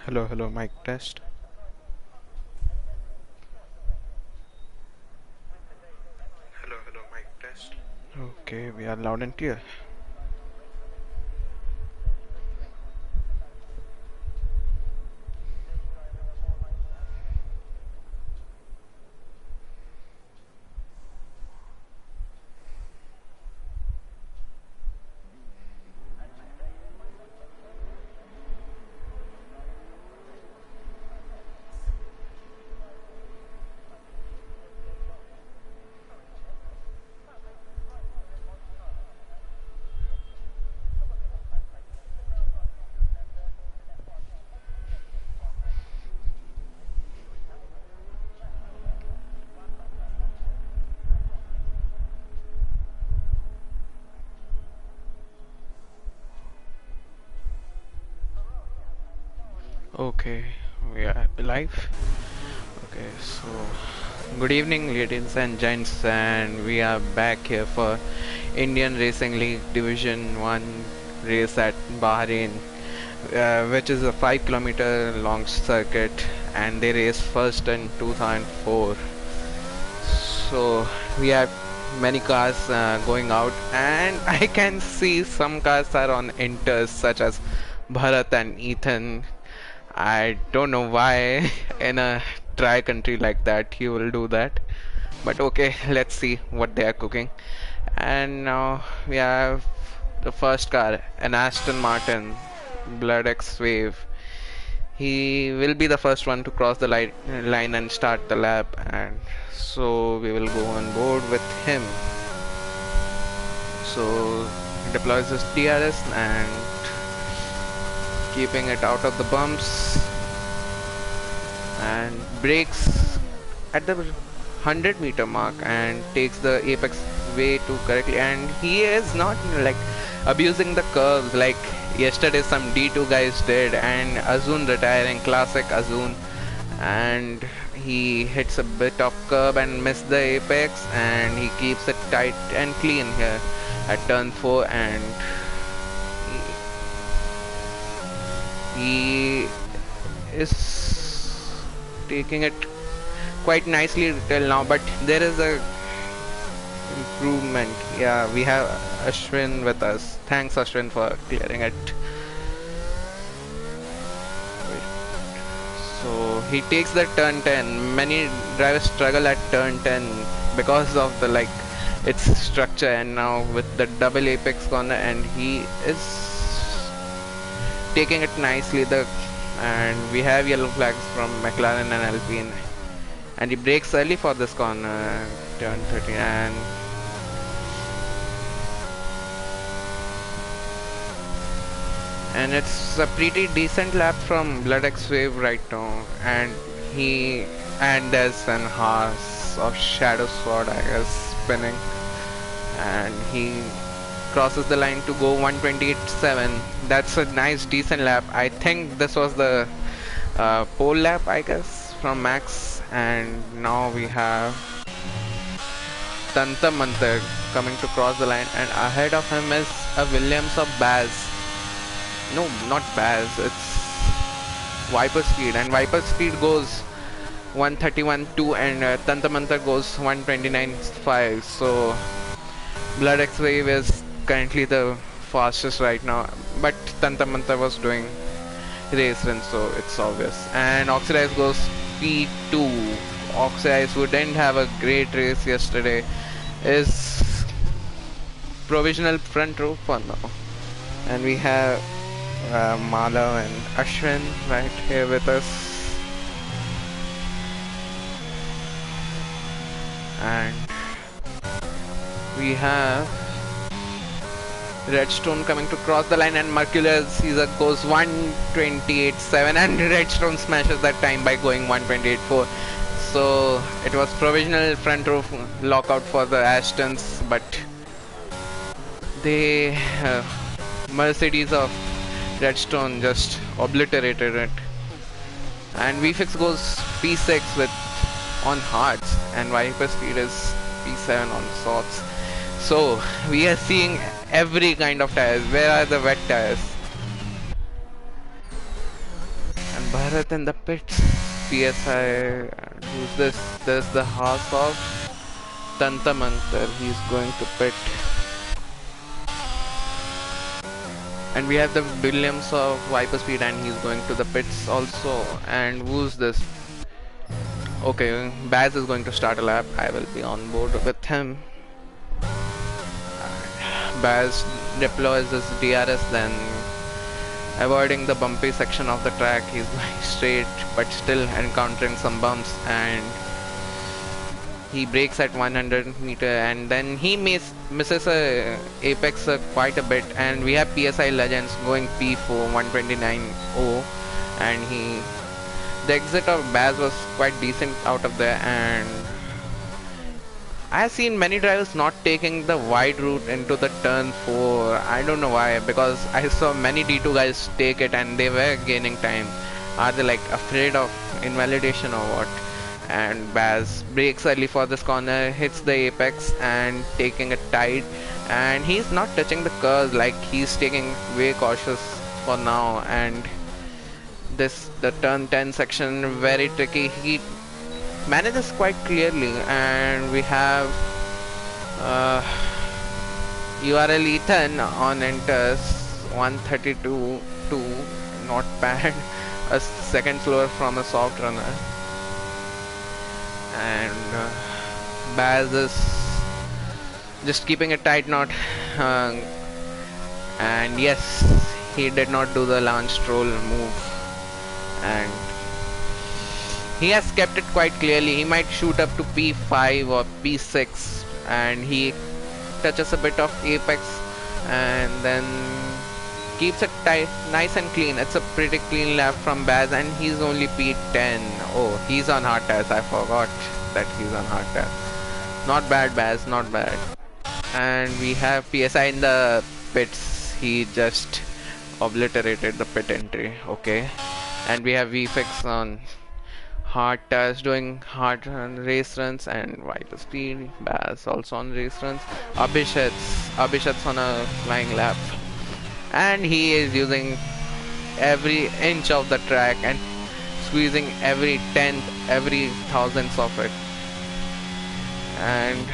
Hello, mic test. Hello, mic test. Okay, we are loud and clear. Okay, we are live. Okay, so good evening, ladies and gents, and we are back here for Indian Racing League Division 1 race at Bahrain, which is a 5 kilometer long circuit, and they raced first in 2004. So we have many cars going out, and I can see some cars are on inters, such as Bharat and Ethan. I don't know why in a dry country like that he will do that. But okay, let's see what they are cooking. And now we have the first car, an Aston Martin Blood X Wave. He will be the first one to cross the line and start the lap, and so we will go on board with him. So he deploys his DRS and keeping it out of the bumps and brakes at the 100-meter mark and takes the apex way too correctly, and he is not like abusing the curves like yesterday some D2 guys did, and Azun retiring, classic Azun, and he hits a bit of curb and missed the apex, and he keeps it tight and clean here at turn 4, and he is taking it quite nicely till now, but there is a improvement. Yeah, we have Ashwin with us. Thanks Ashwin for clearing it. So he takes the turn 10. Many drivers struggle at turn 10 because of the its structure, and now with the double apex corner, and he is taking it nicely. And we have yellow flags from McLaren and Alpine, and he brakes early for this corner, turn 13, and it's a pretty decent lap from Blood X Wave right now, and there's an Haas of Shadow Sword, I guess, spinning, and he crosses the line to go 128.7. That's a nice decent lap. I think this was the pole lap, I guess, from Max, and now we have Tanta Mantar coming to cross the line, and ahead of him is a Williams of Baz. No, not Baz, it's Viper Speed, and Viper Speed goes 131.2, and Tanta Mantar goes 129.5. So Blood X Wave is currently the fastest right now, but Tanta Mantar was doing race run, so it's obvious. And Oxidize goes P2. Oxidize, who didn't have a great race yesterday, is provisional front row for now. And we have Mala and Ashwin right here with us, and we have Redstone coming to cross the line, and Mercurial Caesar goes 128.7, and Redstone smashes that time by going 128.4. So it was provisional front row lockout for the Astons, but they Mercedes of Redstone just obliterated it, and VFix goes P6 with on hards, and Viper Speed is P7 on softs. So we are seeing every kind of tires. Where are the wet tires? And Bharat in the pits. PSI. Who's this? There's the horse of Tantamantar. He's going to pit. And we have the Williams of Viper Speed, and he's going to the pits also. And who's this? Okay, Baz is going to start a lap. I will be on board with him. Baz deploys his DRS, then avoiding the bumpy section of the track. He's going straight, but still encountering some bumps, and he brakes at 100 meter, and then he misses a apex quite a bit. And we have PSI Legends going P4 129.0, and the exit of Baz was quite decent out of there. And I've seen many drivers not taking the wide route into the turn 4. I don't know why, because I saw many D2 guys take it and they were gaining time. Are they like afraid of invalidation or what? And Baz brakes early for this corner, hits the apex and taking it tight. And he's not touching the curves, like he's taking way cautious for now. And the turn 10 section, very tricky. He manages quite clearly, and we have URL Ethan on enters 132.2, not bad. A second slower from a soft runner. And Baz is just keeping it tight knot, and yes, he did not do the Lance Stroll move, and he has kept it quite clearly. He might shoot up to P5 or P6, and he touches a bit of apex and then keeps it tight, nice and clean. It's a pretty clean lap from Baz, and he's only P10. Oh, he's on hard tires. I forgot that he's on hard tires. Not bad, Baz, not bad. And we have PSI in the pits. He just obliterated the pit entry. Okay. And we have VFX on hard tires doing hard race runs, and Viper Speed. Baz also on race runs. Abhishat's on a flying lap, and he is using every inch of the track and squeezing every tenth, every thousandth of it. And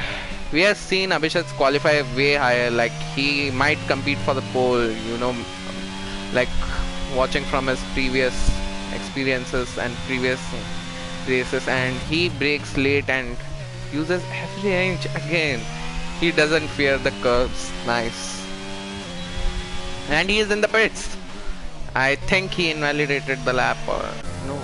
we have seen Abhishat's qualify way higher, like he might compete for the pole, you know, like watching from his previous experiences and previous races. And he brakes late and uses every inch again. He doesn't fear the curves. Nice. And he is in the pits. I think he invalidated the lap, or no.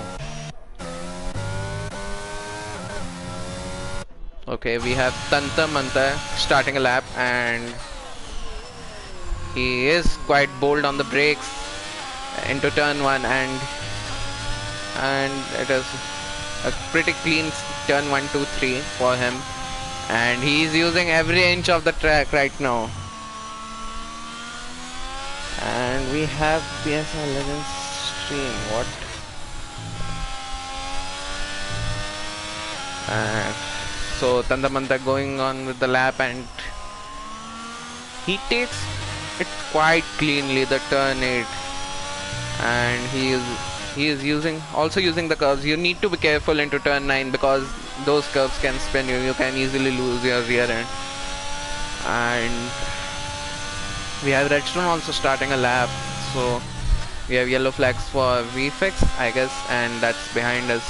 Okay, we have Tanta Manta starting a lap, and he is quite bold on the brakes into turn 1, and it is a pretty clean turn 1, 2, 3 for him, and he is using every inch of the track right now. And we have PSI Legends stream. What? So Tandamanta going on with the lap, and he takes it quite cleanly, the turn 8, and he is also using the curves. You need to be careful into turn 9 because those curves can spin you. You can easily lose your rear end. And we have Redstone also starting a lap, so we have yellow flags for VFX, I guess, and that's behind us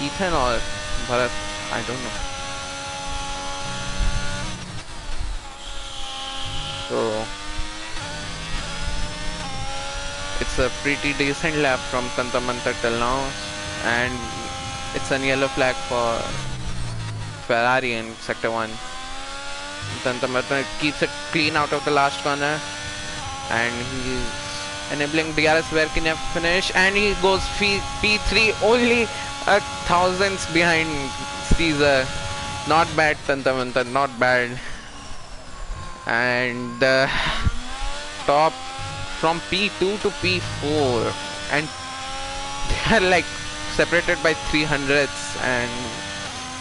Ethan or Bharat, I don't know. So it's a pretty decent lap from Tantamanta till now, and it's a yellow flag for Ferrari in Sector 1. Tantamata keeps it clean out of the last corner, and he's enabling DRS where can you finish, and he goes P3, only a thousandths behind Caesar. Not bad, Tantamanta, not bad. And top from P2 to P4, and they are like separated by 300ths, and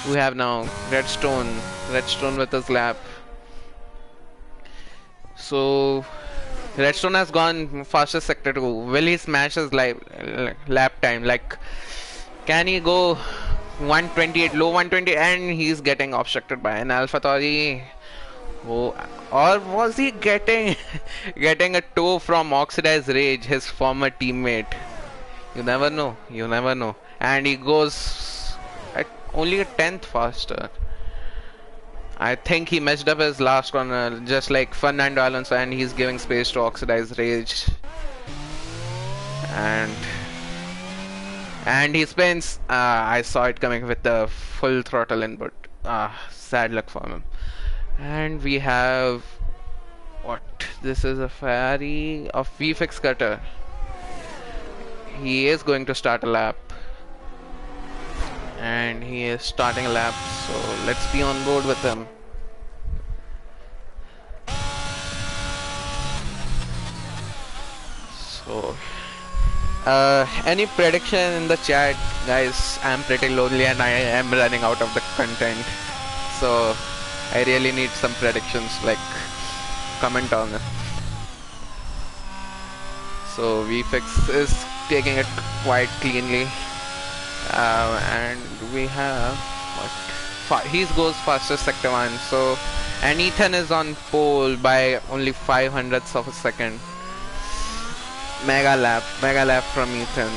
we have now Redstone with his lap. So Redstone has gone fastest sector too. Will he smash his lap time? Like, can he go 128, low 120, and he's getting obstructed by an AlphaTauri? Oh, or was he getting getting a toe from Oxidized Rage, his former teammate? You never know. You never know. And he goes at only a tenth faster. I think he messed up his last corner, just like Fernando Alonso, and he's giving space to Oxidized Rage. And he spins. I saw it coming with the full throttle in, but sad luck for him. And we have what? This is a Ferrari of VFX Cutter. He is going to start a lap. And he is starting a lap, so let's be on board with him. So, any prediction in the chat, guys? I'm pretty lonely and I am running out of the content, so I really need some predictions, like comment on it. So VFX is taking it quite cleanly. And we have what? He goes fastest sector 1. So, and Ethan is on pole by only 0.05 of a second. Mega lap from Ethan.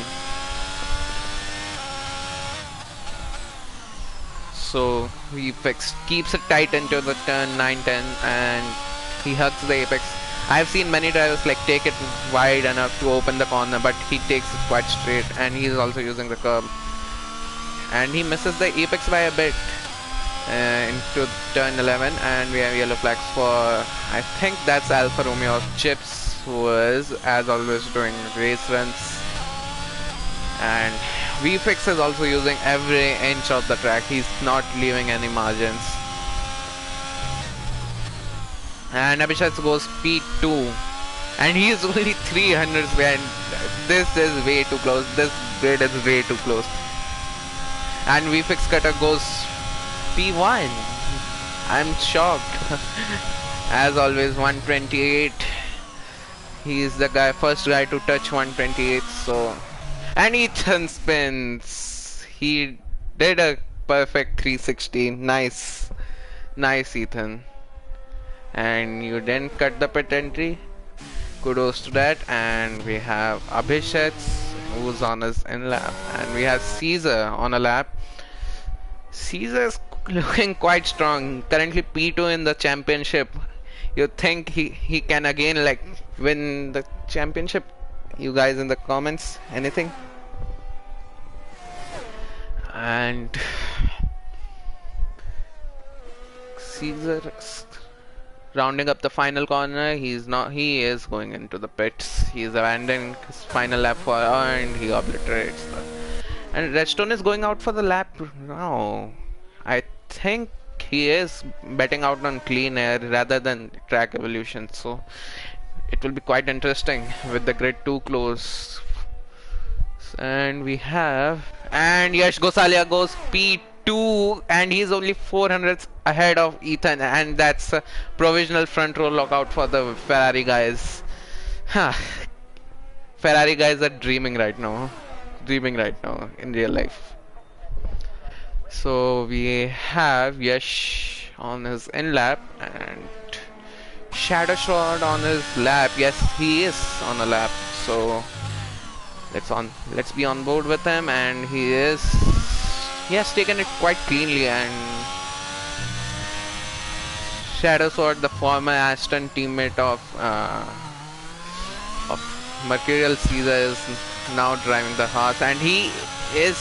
So VFX keeps it tight into the turn 9-10, and he hugs the apex. I've seen many drivers like take it wide enough to open the corner, but he takes it quite straight, and he's also using the curb. And he misses the apex by a bit into turn 11, and we have yellow flags for, I think that's Alfa Romeo of Chips, who is as always doing race runs. And VFX is also using every inch of the track. He's not leaving any margins. And Abhishek goes P2, and he is only 300 behind. This is way too close. This grid is way too close. And VFX Cutter goes P1. I'm shocked. As always, 128. He's the first guy to touch 128. So, and Ethan spins. He did a perfect 360. Nice, Ethan. And you didn't cut the pit entry. Kudos to that. And we have Abhishek, who's on his in lap, and we have Caesar on a lap. Caesar is looking quite strong, currently P2 in the championship. You think he can again like win the championship? You guys in the comments, anything? And Caesar rounding up the final corner. He is going into the pits. He's abandoning his final lap for, and he obliterates that. And Redstone is going out for the lap now. I think he is betting out on clean air rather than track evolution. So it will be quite interesting with the grid too close. And we have, and Yash Gosalia goes P2, and he's only 400 ahead of Ethan, and that's a provisional front row lockout for the Ferrari guys. Ferrari guys are dreaming right now in real life. So we have Yash on his in lap and Shadow Shroud on his lap. Yes, he is on a lap. So let's be on board with him, and he has taken it quite cleanly. And Shadow Sword, the former Aston teammate of Mercurial Caesar, is now driving the horse, and he is,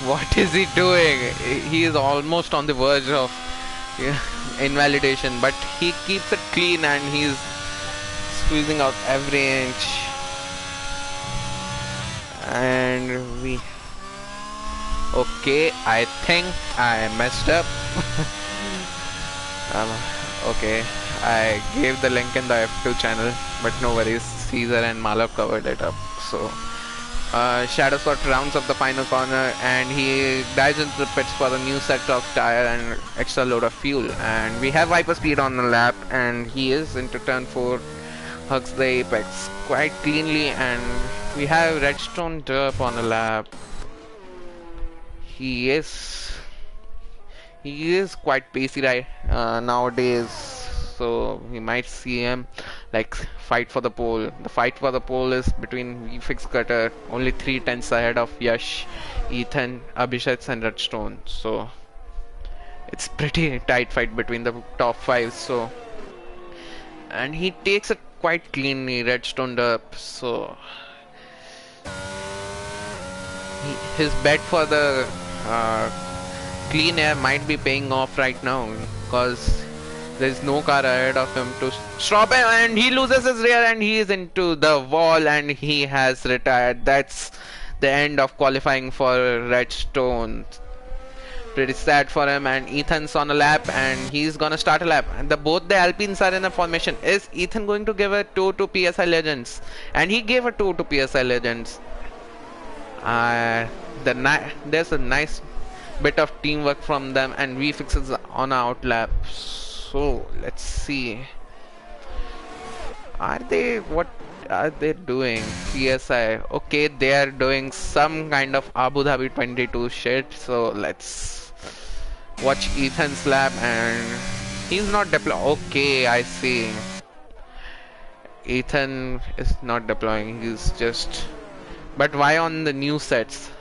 what is he doing? He is almost on the verge of invalidation, but he keeps it clean and he's squeezing out every inch. And okay, I think I messed up. Okay, I gave the link in the F2 channel, but no worries, Caesar and Malav covered it up. So Shadow Sword rounds up the final corner and he dives into the pits for the new set of tire and extra load of fuel. And we have Viper Speed on the lap and he is into turn 4, hugs the apex quite cleanly, and we have Redstone Derp on the lap. He is quite pacey right nowadays, so we might see him like fight for the pole. The fight for the pole is between VFix Cutter, only 3 tenths ahead of Yash, Ethan, Abhishek and Redstone. So it's pretty tight fight between the top 5. So and he takes it quite cleanly, Redstone up. So his bet for the clean air might be paying off right now, because there's no car ahead of him to stop him, and he loses his rear and he is into the wall and he has retired. That's the end of qualifying for Redstone. Pretty sad for him, and Ethan's on a lap and he's gonna start a lap, and both the Alpines are in a formation. Is Ethan going to give a tour to PSI Legends? And he gave a tour to PSI Legends. There's a nice bit of teamwork from them, and VFix is on a outlap. So let's see. What are they doing? PSI. Okay, they are doing some kind of Abu Dhabi 22 shit. So let's watch Ethan's lap, and he's not deploying. Okay, I see. Ethan is not deploying. He's just. But why on the new sets?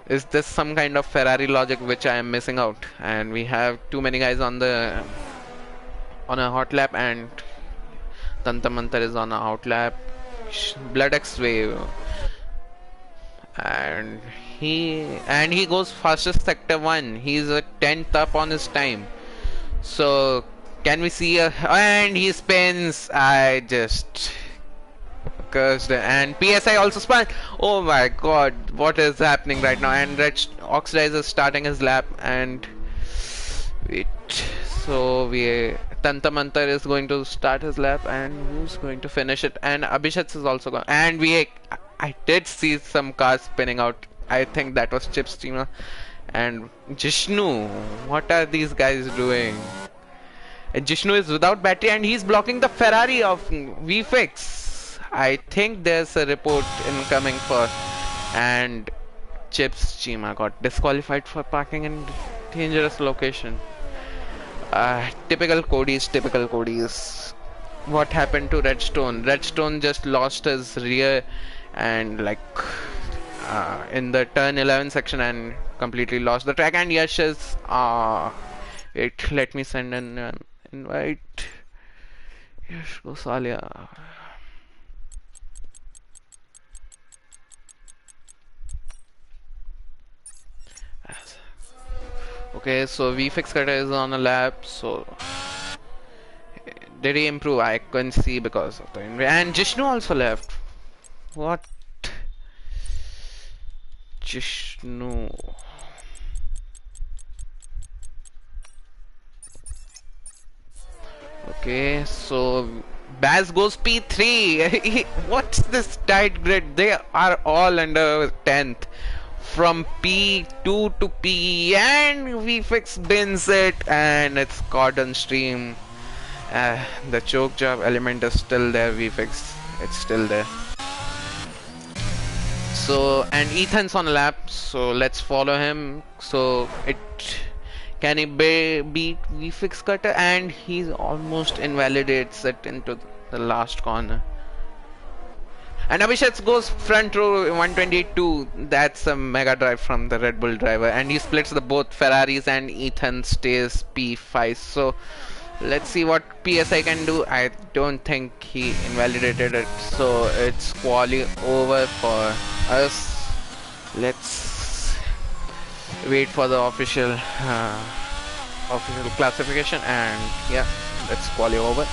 Is this some kind of Ferrari logic which I am missing out? And we have too many guys on a hot lap, and Tantamantar is on a out lap. Blood X Wave, and he goes fastest sector 1. He's a 10th up on his time. So can we see and he spins. I just cursed, and PSI also spun. Oh my god, what is happening right now? And Oxidizer is starting his lap, and wait, so Tantamantar is going to start his lap, and who's going to finish it? And Abhishek is also going, and I did see some cars spinning out. I think that was Chip Steamer and Jishnu. What are these guys doing? And Jishnu is without battery and he's blocking the Ferrari of VFix. I think there's a report incoming for, and Chips Chima got disqualified for parking in dangerous location. Typical Cody's. What happened to Redstone? Redstone just lost his rear and in the turn 11 section and completely lost the track. And Yash is wait, let me send an invite. Yash Gosalia. Okay, so VFix Cutter is on a lap. So did he improve? I couldn't see because of the and Jishnu also left. What? Jishnu. Okay, so Baz goes P3. What's this tight grid? They are all under 10th. From P2 to P, and VFix bins it, and it's cordon stream. The choke job element is still there. VFix, it's still there. So, and Ethan's on lap, so let's follow him. So can he beat VFix Cutter? And he almost invalidates it into the last corner. And Abhishek goes front row 122. That's a mega drive from the Red Bull driver, and he splits the both Ferraris, and Ethan stays P5. So let's see what PSI can do. I don't think he invalidated it, so it's quali over for us. Let's wait for the official classification, and yeah, that's quali over.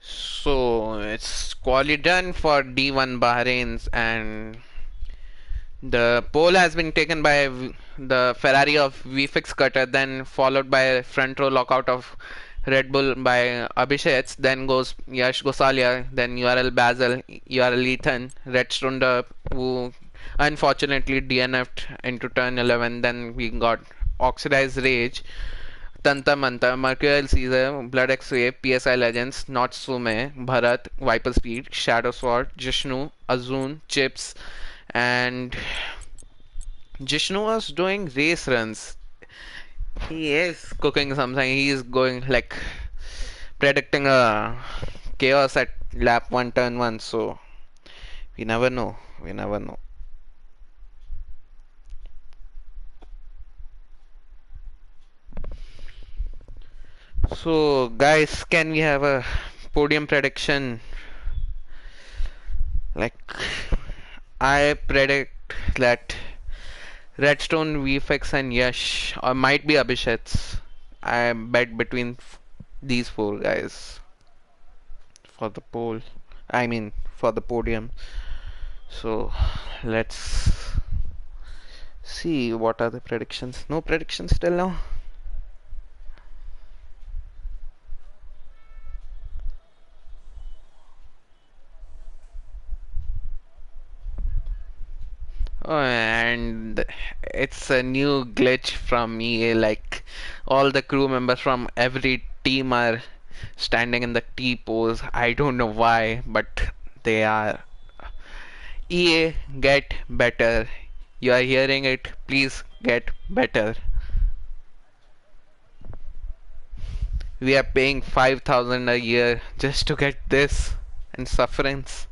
So it's quali done for D1 Bahrain's, and The pole has been taken by the Ferrari of VFX Cutter, then followed by front row lockout of Red Bull by Abhishek, then goes Yash Gosalia, then URL Basil, URL Ethan, Redstone who unfortunately DNF'd into turn 11, then we got Oxidized Rage, Tanta Manta, Mercurial Caesar, Blood X-Ray, PSI Legends, Not Sume, Bharat, Viper Speed, Shadow Sword, Jishnu, Azun, Chips, and Jishnu was doing race runs. He is cooking something. He is going like predicting a chaos at lap 1, turn 1. So we never know. We never know. So guys, can we have a podium prediction? Like I predict that Redstone, VFX, and Yash, or might be Abhishek's. I bet between these four guys for the pole. I mean, for the podium. So let's see what are the predictions. No predictions till now. Oh, and it's a new glitch from EA. Like all the crew members from every team are standing in the T pose. I don't know why, but they are. EA, get better. You are hearing it. Please get better. We are paying 5,000 a year just to get this and sufferance.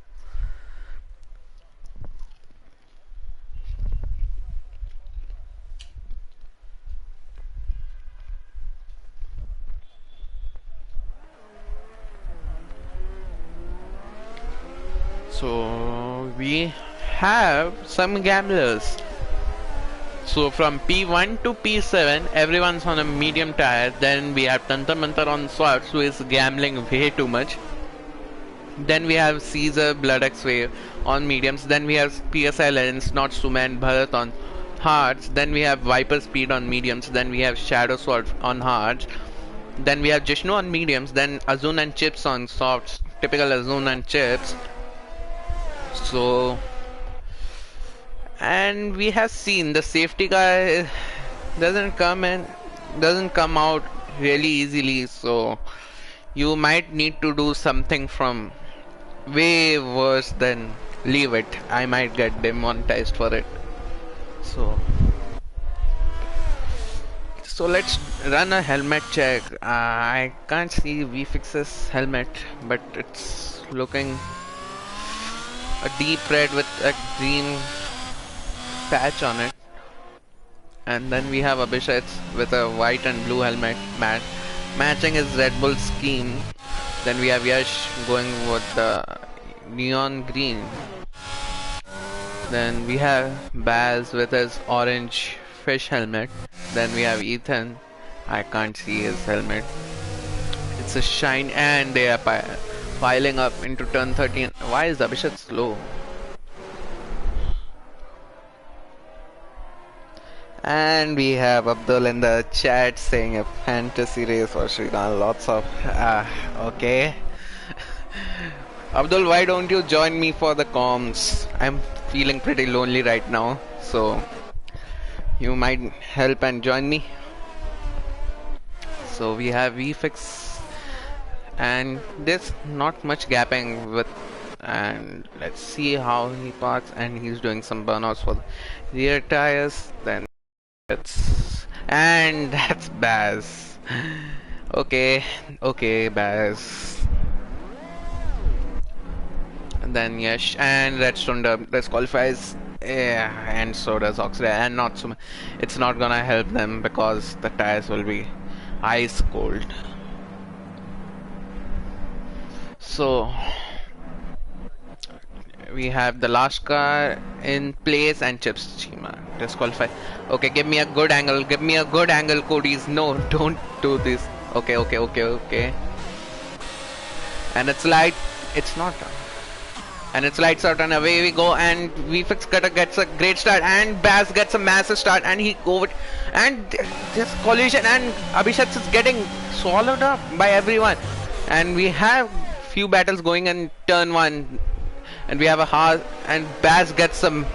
So we have some gamblers. So from P1 to P7, everyone's on a medium tire. Then we have Tantar Mantar on softs, who is gambling way too much. Then we have Caesar Blood X-Ray on mediums. Then we have PSI Lens, not Suman Bharat on hards. Then we have Viper Speed on mediums. Then we have Shadow Sword on hards. Then we have Jishnu on mediums. Then Azun and Chips on softs. Typical Azun and Chips. So, and we have seen the safety car doesn't come out really easily. So you might need to do something from way worse than leave it. I might get demonetized for it. So let's run a helmet check. I can't see VFix's helmet, but it's looking a deep red with a green patch on it. And then we have Abhishek's with a white and blue helmet matching his Red Bull scheme. Then we have Yash going with the neon green. Then we have Baz with his orange fish helmet. Then we have Ethan. I can't see his helmet. It's a shine, and they are piling up into turn 13. Why is Abhishek slow? And we have Abdul in the chat saying a fantasy race for Srikanth. Lots of okay. Abdul, why don't you join me for the comms? I'm feeling pretty lonely right now, so you might help and join me. So we have VFix, and there's not much gapping with, and let's see how he parks, and he's doing some burnouts for the rear tires. Then that's Baz. Okay, Baz. And then Yash and Redstone disqualifies. Yeah, and so does Oxley, and not so. It's not gonna help them because the tires will be ice cold. So we have the last car in place and Chips Chima disqualified. Okay, give me a good angle. Give me a good angle, Cody's. No, don't do this. Okay. And it's like, it's not done. And it's lights out and away we go, and VFX Cutter gets a great start, and Baz gets a massive start, and he over, and this collision, and Abhishek is getting swallowed up by everyone. And we have few battles going in turn 1, and we have a hard, and Baz gets some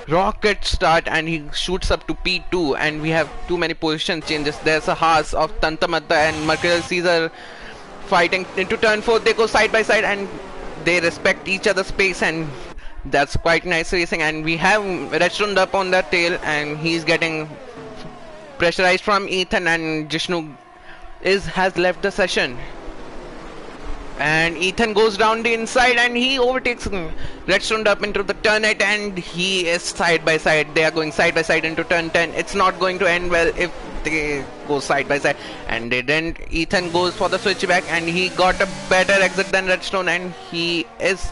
rocket start, and he shoots up to P2, and we have too many position changes. There's a Haas of Tantamata and Mercurial Caesar fighting into turn 4. They go side by side, and they respect each other's space, and that's quite nice racing. And we have Redstone up on the tail, and he's getting pressurized from Ethan, and Jishnu has left the session. And Ethan goes down the inside, and he overtakes Redstone up into the turn 8, and he is side by side. They are going side by side into turn 10. It's not going to end well if they go side by side, and they didn't. Ethan goes for the switchback, and he got a better exit than Redstone, and he is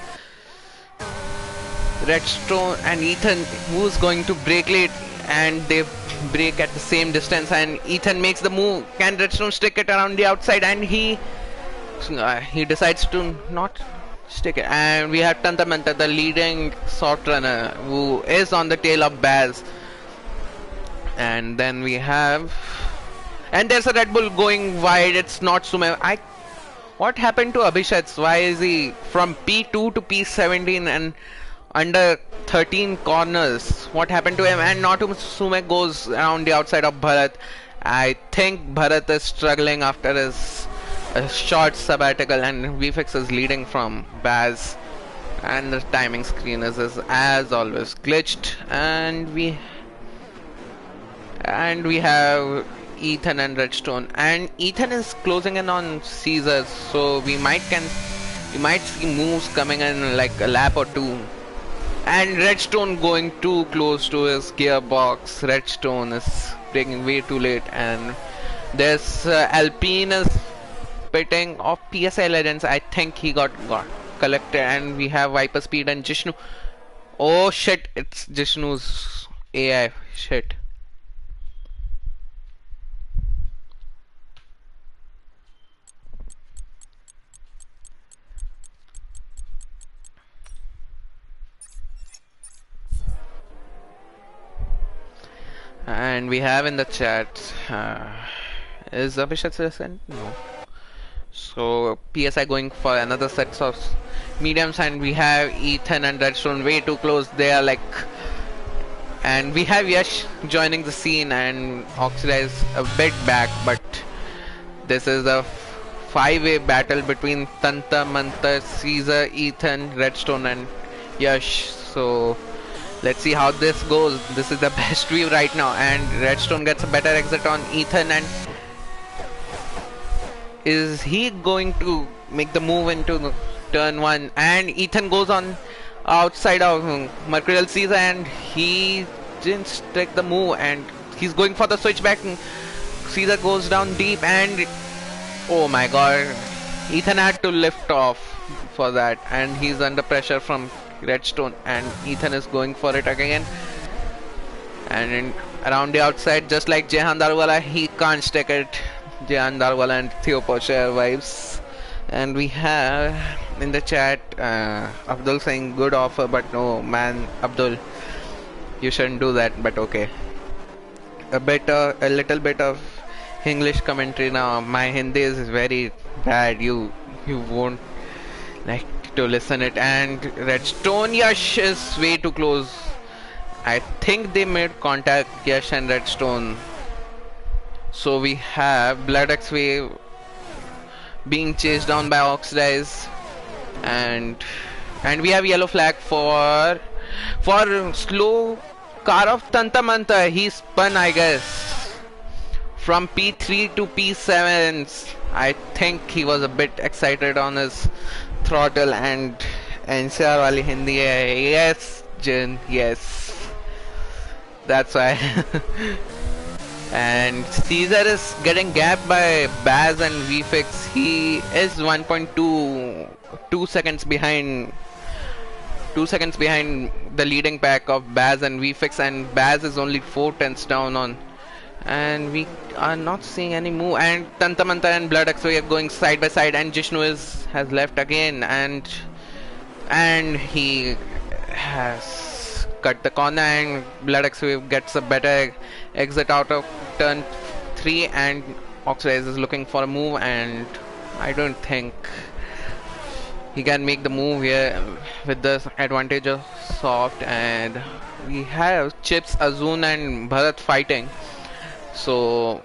Redstone and Ethan who's going to brake late, and they brake at the same distance, and Ethan makes the move. Can Redstone stick it around the outside, and he decides to not stick it. And we have Tantamanta, the leading soft runner, who is on the tail of Baz. And then we have, and there's a Red Bull going wide. It's not Sume. What happened to Abhishek? Why is he from P2 to P17 and under 13 corners? What happened to him? And Sume goes around the outside of Bharat. I think Bharat is struggling after his a short sabbatical, and VFX is leading from Baz, and the timing screen is as always glitched, and we have Ethan and Redstone, and Ethan is closing in on Caesar, so we might see moves coming in like a lap or two. And Redstone going too close to his gearbox. Redstone is breaking way too late, and there's Alpine is pitting of PSI Legends. I think he got collected, and we have Viper Speed and Jishnu. Oh shit, it's Jishnu's AI. Shit. And we have in the chat, is Abhishek present? No. So PSI going for another set of mediums, and we have Ethan and Redstone way too close. They are like, and we have Yash joining the scene, and Oxidize a bit back, but this is a five-way battle between Tanta, Manta, Caesar, Ethan, Redstone, and Yash. So let's see how this goes. This is the best view right now, and Redstone gets a better exit on Ethan, and is he going to make the move into the turn 1? And Ethan goes on outside of Mercurial Caesar, and he didn't take the move, and he's going for the switchback. Caesar goes down deep, and oh my god, Ethan had to lift off for that, and he's under pressure from Redstone, and Ethan is going for it again, and around the outside, just like Jehan Darwala, he can't stick it. Jehan Darwala and Theo Pocher vibes. And we have in the chat Abdul saying good offer, but no man, Abdul, you shouldn't do that, but okay. A little bit of English commentary now. My Hindi is very bad, you won't like to listen it. And Redstone Yash is way too close. I think they made contact, Yash and Redstone. So we have Blood X Wave being chased down by Oxidize, and we have yellow flag for slow car of Tanta Manta. He spun, I guess, from P3 to P7. I think he was a bit excited on his throttle, and NCR wali Hindi hai. Yes, Jin, yes. That's why. And Caesar is getting gapped by Baz and VFX. He is 2 seconds behind. 2 seconds behind the leading pack of Baz and VFX, and Baz is only 4/10 down on. And we are not seeing any move. And Tantamanta and Blood X are going side by side, and Jishnu has left again. And and he has cut the corner, and Blood X Wave gets a better exit out of turn 3, and Oxidize is looking for a move, and I don't think he can make the move here with the advantage of soft. And we have Chips, Azun and Bharat fighting, so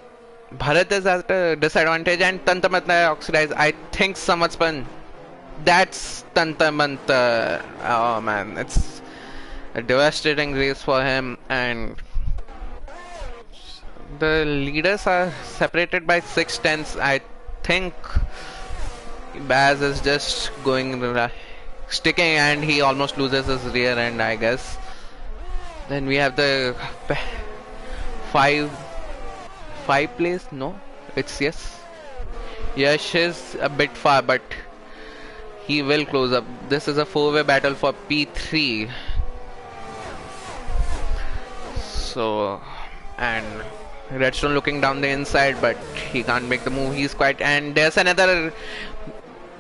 Bharat is at a disadvantage, and Tantamanta Oxidize, I think Samatpan. That's Tantamanta. Oh man, it's a devastating race for him, and the leaders are separated by 6 tenths. I think Baz is just going sticking, and he almost loses his rear end, I guess. Then we have the five place. No, it's yes. Yash is a bit far, but he will close up. This is a 4-way battle for P3. So, and Redstone looking down the inside, but he can't make the move. He's quite, and there's another,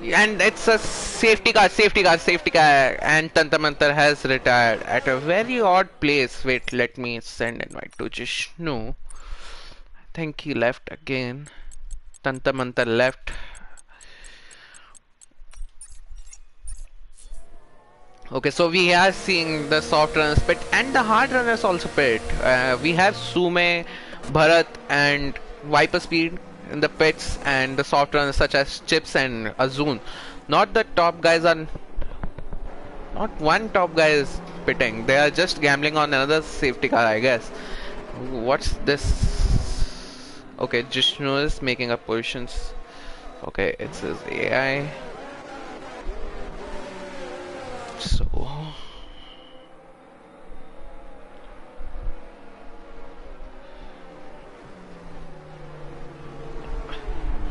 and it's a safety car, and Tantamantar has retired at a very odd place. Wait, let me send invite to Jishnu. I think he left again. Tantamantar left. Okay, so we are seeing the soft runners pit and the hard runners also pit. We have Sume, Bharat and Viper Speed in the pits, and the soft runners such as Chips and Azun. Not the top guys are, not one top guy is pitting. They are just gambling on another safety car, I guess. What's this? Okay, Jishnu is making up positions. Okay, it's his AI.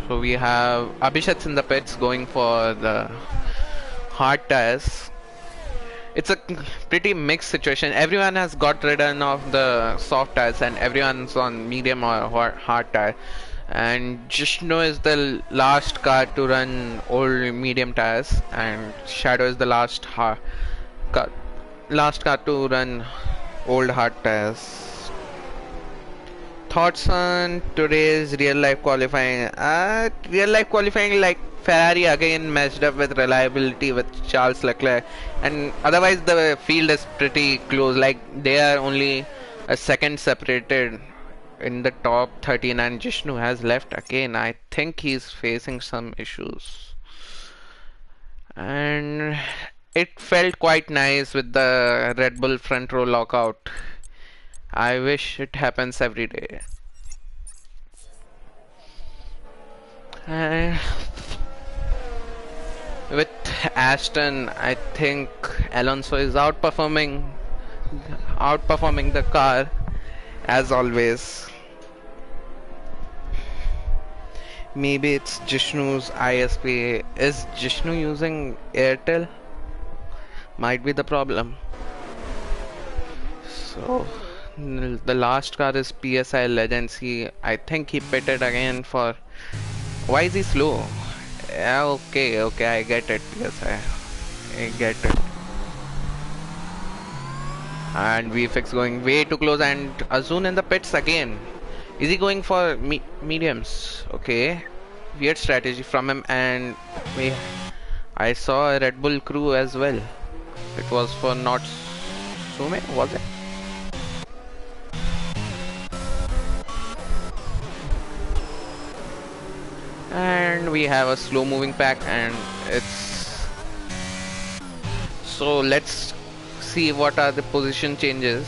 So we have Abhishek's in the pits going for the hard tires. It's a pretty mixed situation. Everyone has got rid of the soft tires, and everyone's on medium or hard tire. And Jishnu is the last car to run old medium tires, and Shadow is the last car to run old hard tires. Thoughts on today's real life qualifying? Real life qualifying, like Ferrari again matched up with reliability with Charles Leclerc, and otherwise the field is pretty close. Like they are only a second separated in the top 13, and Jishnu has left again. I think he's facing some issues, and it felt quite nice with the Red Bull front row lockout. I wish it happens every day. With Aston, I think Alonso is outperforming the car as always. Maybe it's Jishnu's ISP. Is Jishnu using Airtel? Might be the problem. So the last car is PSI Legends. I think he pitted again for. Why is he slow? Yeah, okay, I get it. PSI, I get it. And VFX going way too close, and Azun in the pits again. Is he going for mediums? Okay, weird strategy from him. And I saw a Red Bull crew as well. It was for not Sume, was it? And we have a slow moving pack, and it's so let's see what are the position changes.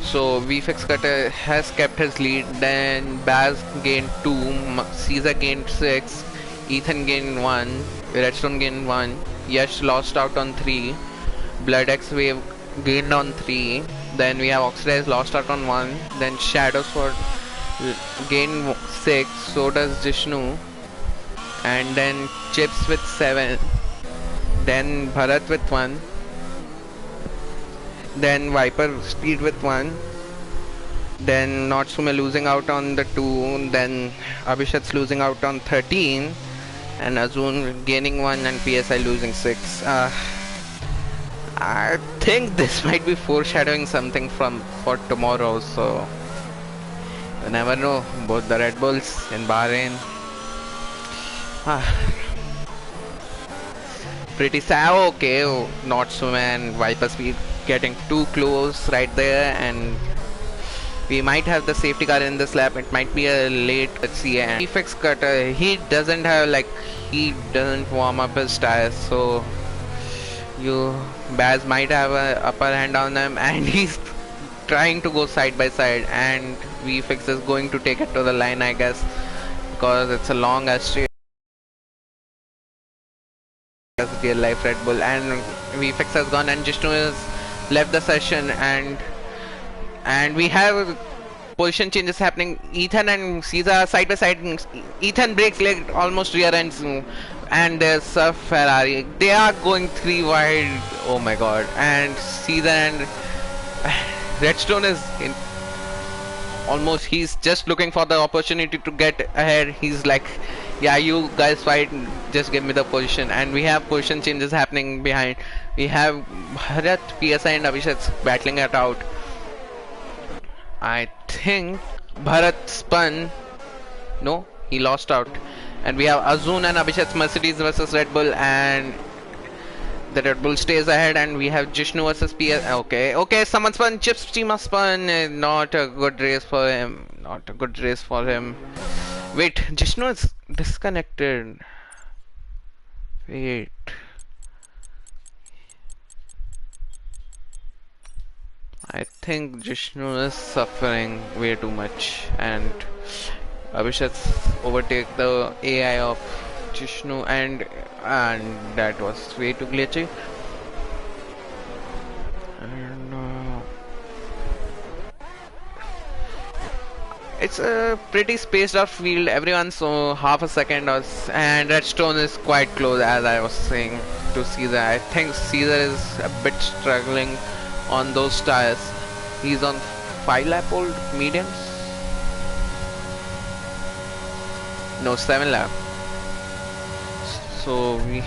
So VFX Cutter has kept his lead, then Baz gained 2, Caesar gained 6, Ethan gained 1, Redstone gained 1, Yash lost out on 3, Blood X Wave gained on 3, then we have Oxidize lost out on 1, then Shadows for gain 6, so does Jishnu, and then Chips with 7, then Bharat with 1, then Viper Speed with 1, then Notsume losing out on the 2, then Abhishek's losing out on 13, and Azun gaining 1 and PSI losing 6. I think this might be foreshadowing something from for tomorrow, so you never know. Both the Red Bulls in Bahrain. Ah, pretty sad. Okay, oh, not so man. Viper speed getting too close right there, and we might have the safety car in this lap. It might be a late. Let's see. And Prefix Cutter, he doesn't have like he doesn't warm up his tires, so you Baz might have a upper hand on him, and he's trying to go side by side, and VFX is going to take it to the line, I guess, because it's a long straight as real life Red Bull, and VFX has gone, and Jishnu has left the session, and we have position changes happening. Ethan and Caesar side by side. Ethan breaks leg, almost rear ends, and there's a Ferrari. They are going 3 wide. Oh my god! And Caesar and Redstone is in almost. He's just looking for the opportunity to get ahead. He's like, yeah, you guys fight. Just give me the position. And we have position changes happening behind. We have Bharat, PSI, and Abhishek battling it out. I think Bharat spun. No, he lost out. And we have Azun and Abhishek's Mercedes versus Red Bull, and the Red Bull stays ahead, and we have Jishnu versus PS. Okay, someone spun. Chips Chima spun. Not a good race for him. Not a good race for him. Wait, Jishnu is disconnected. Wait. I think Jishnu is suffering way too much, and Abhishek's overtake the AI of Jishnu, and that was way too glitchy. And it's a pretty spaced out field. Everyone's so half a second, and Redstone is quite close, as I was saying to Caesar. I think Caesar is a bit struggling on those tires. He's on 5 lap old mediums. No, 7 lap. So we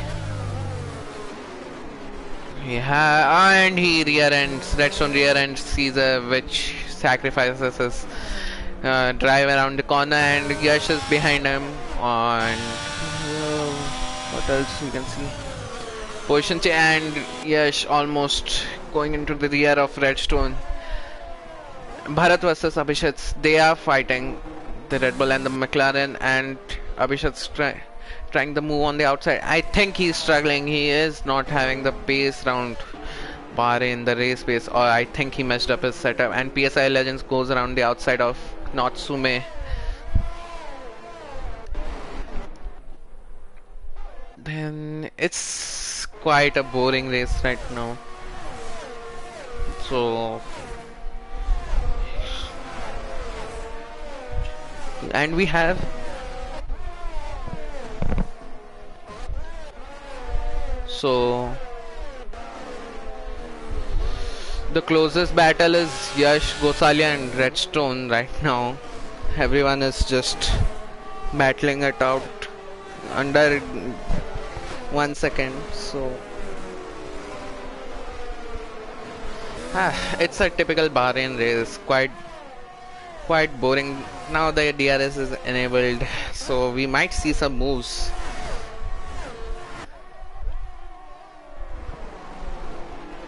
have, and he rear ends. Redstone rear ends Caesar, which sacrifices his drive around the corner, and Yash is behind him. And what else we can see? Position change, and Yash almost going into the rear of Redstone. Bharat versus Abhishek, they are fighting, the Red Bull and the McLaren, and Abhishek's trying the move on the outside. I think he's struggling. He is not having the pace round Bahrain, the race pace, or I think he messed up his setup, and PSI Legends goes around the outside of Natsume. Then it's quite a boring race right now. So, and we have the closest battle is Yash, Gosalia and Redstone right now. Everyone is just battling it out under 1 second. So it's a typical Bahrain race, quite boring. Now the DRS is enabled, so we might see some moves.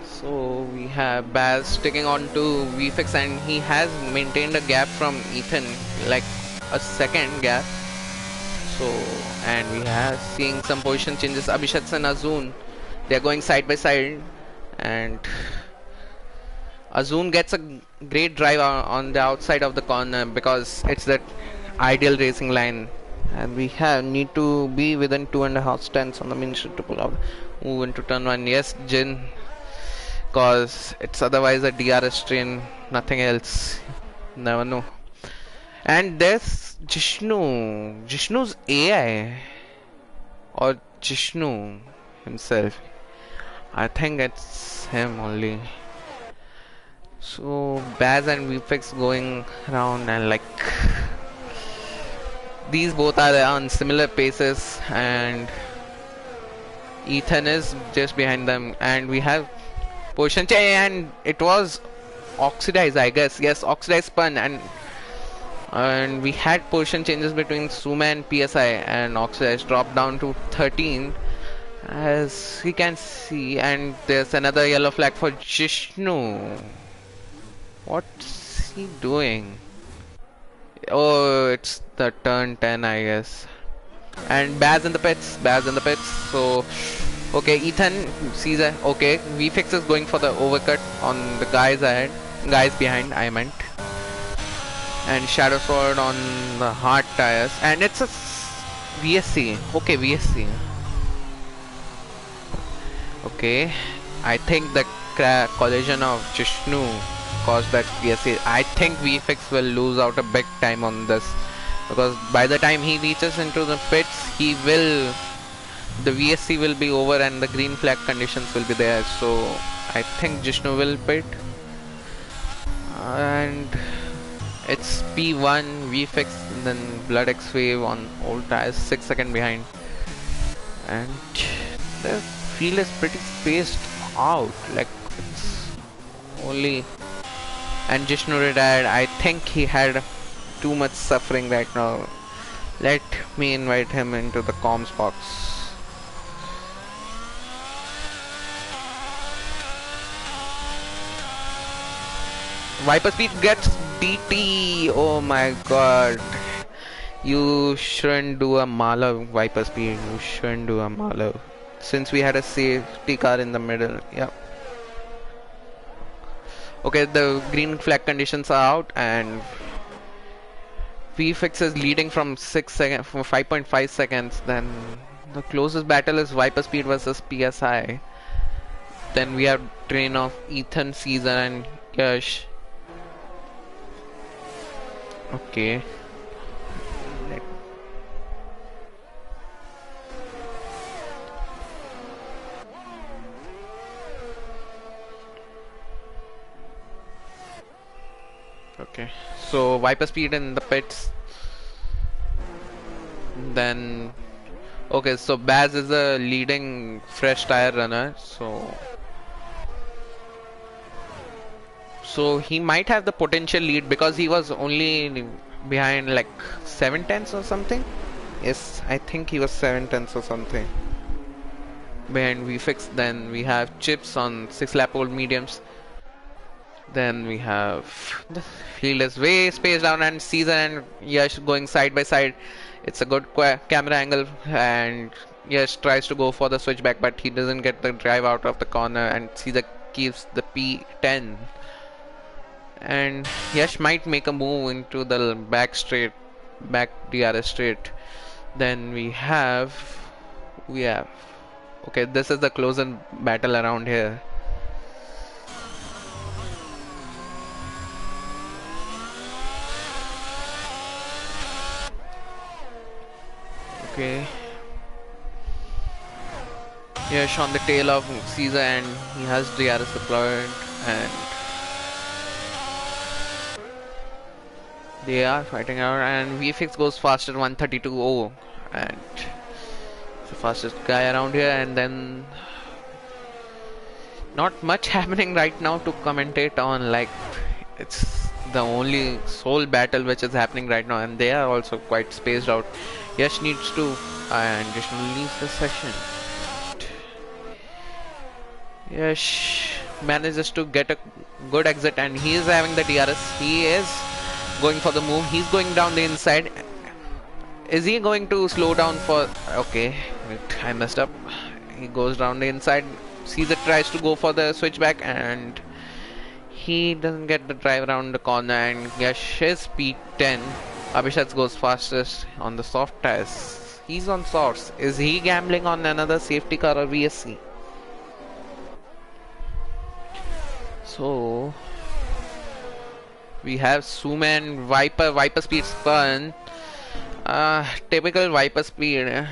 So we have Baz sticking on to VFX, and he has maintained a gap from Ethan, like a second gap. So, and we have seeing some position changes. Abhishek and Azun, they are going side by side, and Azun gets a great drive on the outside of the corner because it's that ideal racing line, and we need to be within 2.5 stints on the main street to pull out, move into turn 1. Yes, Jin, cause it's otherwise a DRS train, nothing else. Never know. And there's Jishnu's AI, or Jishnu himself. I think it's him only. So Baz and VFX going around, and like These both are on similar paces, and Ethan is just behind them, and we have position change, and it was oxidized, I guess. Yes, oxidized spun, and we had position changes between Suma and PSI, and oxidized dropped down to 13, as we can see, and there's another yellow flag for Jishnu. What's he doing? Oh, it's the turn 10, I guess. And Baz in the pits, Baz in the pits. So, okay, Ethan sees a okay. VFix is going for the overcut on the guys ahead, guys behind, I meant. And Shadow Sword on the hard tires, and it's a VSC. Okay, VSC. Okay, I think the collision of Jishnu caused that VSC. I think VFX will lose out a big time on this, because by the time he reaches into the pits, the VSC will be over and the green flag conditions will be there. So I think Jishnu will pit, and it's P1 VFX, and then Blood X Wave on old tires, 6 seconds behind, and the field is pretty spaced out. Like, it's only, and Jishnu retired. I think he had too much suffering right now. Let me invite him into the comms box. Viper Speed gets DT. Oh my god. You shouldn't do a Mala, Viper Speed. You shouldn't do a Mala. Since we had a safety car in the middle. Yeah. Okay, the green flag conditions are out, and VFX is leading from 5.5 seconds. Then the closest battle is Viper Speed versus PSI. Then we have train of Ethan, Caesar, and Yash. Okay. Okay, so Viper Speed in the pits. Then, okay, so Baz is a leading fresh tire runner, so he might have the potential lead, because he was only behind like 7/10 or something. Yes, I think he was 7/10 or something behind VFix. Then we have Chips on 6-lap old mediums. Then we have the field is way spaced down, and Caesar and Yash going side by side. It's a good camera angle, and Yash tries to go for the switchback, but he doesn't get the drive out of the corner, and Caesar keeps the P10. And Yash might make a move into the back DRS straight. Then we have okay, this is the closer battle around here. Okay. Yash on the tail of Caesar, and he has DRS deployed, and they are fighting out, and VFX goes faster, 132.0, and the fastest guy around here. And then not much happening right now to commentate on. Like, it's the only sole battle which is happening right now, and they are also quite spaced out. Yash needs to, and just leaves the session. Yash manages to get a good exit, and he is having the DRS. He is going for the move. He's going down the inside. Is he going to slow down for... Okay, wait, I messed up. He goes down the inside. Caesar tries to go for the switchback, and he doesn't get the drive around the corner, and Yash is P10. Abhishek goes fastest on the soft tires. He's on softs. Is he gambling on another safety car or VSC? So we have Suman, Viper Speed spun. Typical Viper Speed.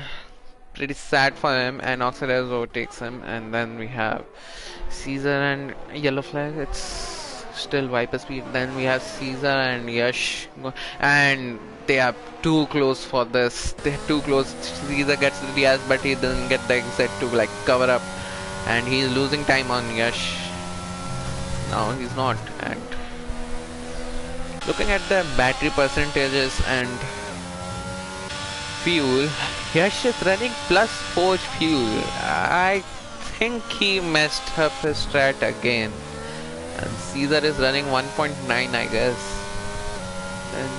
Pretty sad for him, and Oxidize overtakes him. And then we have Caesar and Yellow Flag. It's Still Viper speed. Then we have Caesar and Yash, and they are too close for this. They're too close. Caesar gets the Diaz, but he doesn't get the exit to like cover up, and he's losing time on Yash. No, he's not. And looking at the battery percentages and fuel, Yash is running +4 fuel. I think he messed up his strat again. And Caesar is running 1.9, I guess. Then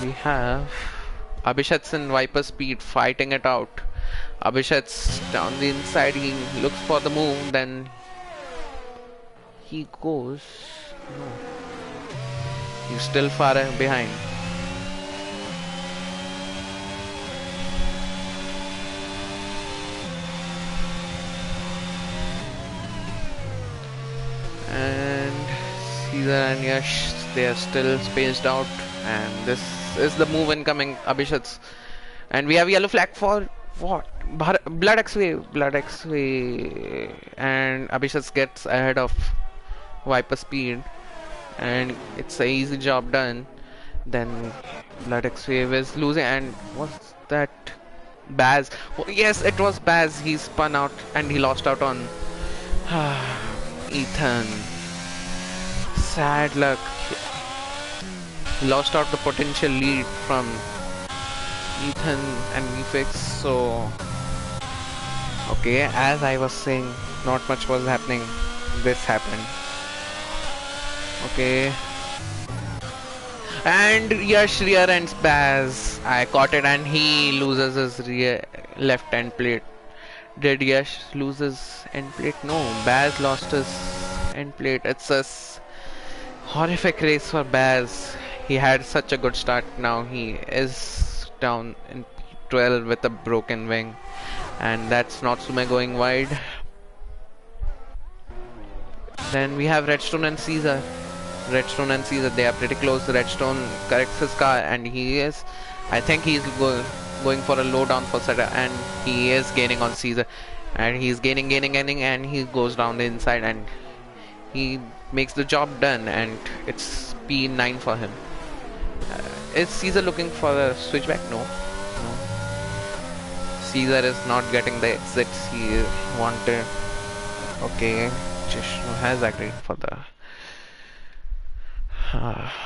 we have Abhishat's in Viper speed fighting it out. Abhishat's down the inside, he looks for the move, then he goes. No. He's still far behind. And Caesar and Yash, they are still spaced out, and this is the move incoming. Abhishat's, and we have yellow flag for what? Blood X-Way, and Abhishat's gets ahead of Viper speed, and it's a easy job done. Then Blood X-Way is losing, and what's that? Baz. Oh, yes, it was Baz. He spun out and he lost out on Ethan. Sad luck. He lost out the potential lead from Ethan and VFix. So, okay, as I was saying, not much was happening. This happened. Okay. And Yash rear ends Baz. I caught it, and he loses his rear left end plate. Did Yash lose his end plate? No, Baz lost his end plate. It's a horrific race for Baz. He had such a good start. Now he is down in P12 with a broken wing, and that's Natsume going wide. Then we have Redstone and Caesar. Redstone and Caesar, they are pretty close. Redstone corrects his car, and he is, I think he's going for a low down for Seta, and he is gaining on Caesar, and he's gaining, and he goes down the inside, and he makes the job done, and it's P9 for him. Is Caesar looking for a switchback? No. Caesar is not getting the exits he wanted. Okay, Jishnu has agreed for the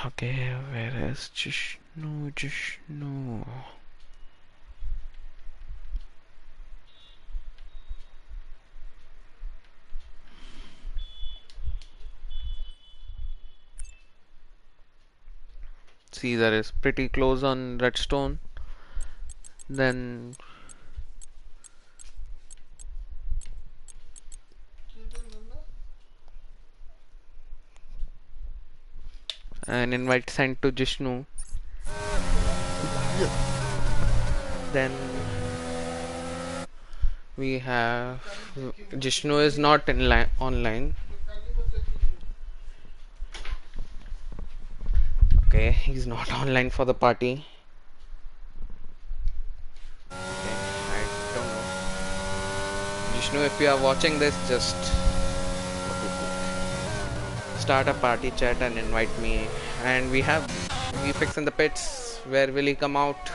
okay, where is Jishnu? Caesar is pretty close on Redstone. Then an invite sent to Jishnu. Then we have Jishnu is not in online. Okay, he's not online for the party. Okay, I don't know. Jishnu, if you are watching this, just start a party chat and invite me. And we have VFX in the pits. Where will he come out?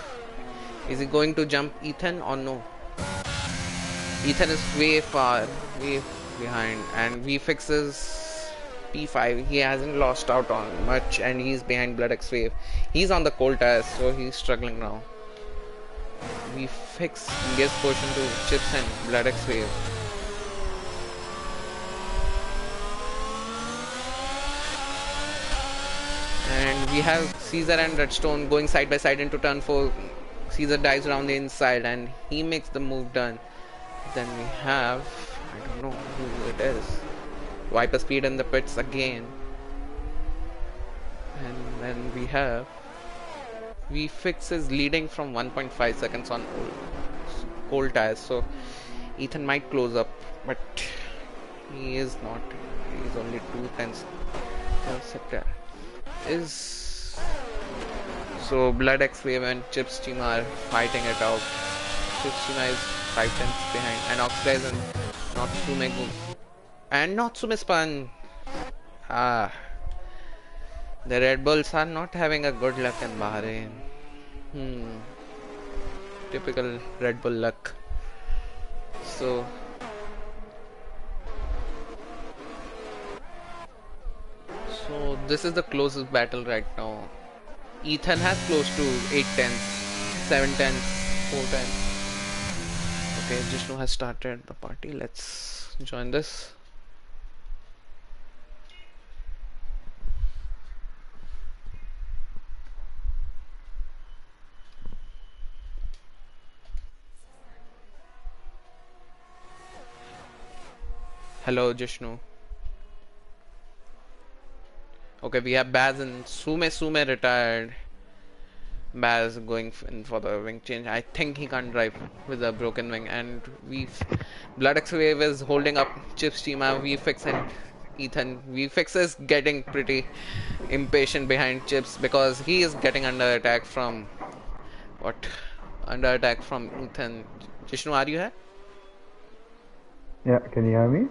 Is he going to jump Ethan or no? Ethan is way behind, and VFX is P5. He hasn't lost out on much, and he's behind Blood X Wave. He's on the cold tires, so he's struggling now. VFX gives portion to Chips and Blood X Wave. And we have Caesar and Redstone going side by side into turn 4. Caesar dives around the inside, and he makes the move done. Then we have, I don't know who it is, Viper Speed in the pits again. And then we have VFix is leading from 1.5 seconds on cold tires, so Ethan might close up, but he is not. He is only 2/10 sector. So Blood X Wave and Chips team are fighting it out. Chips team is 5/10 behind, and Oxidize and Natsume go. And Natsume spun. The Red Bulls are not having a good luck in Bahrain. Hmm. Typical Red Bull luck. So this is the closest battle right now. Ethan has close to 8 tenths, 7 tenths, 4 tenths. Okay, Jishnu has started the party. Let's join this. Hello, Jishnu. Okay, we have Baz and Sume retired. Baz going in for the wing change. I think he can't drive with a broken wing, and Bloodx Wave is holding up Chip's team. VFix and Ethan. VFix is getting pretty impatient behind Chips because he is getting under attack from what? Under attack from Ethan. Jishnu, are you here? Yeah, can you hear me?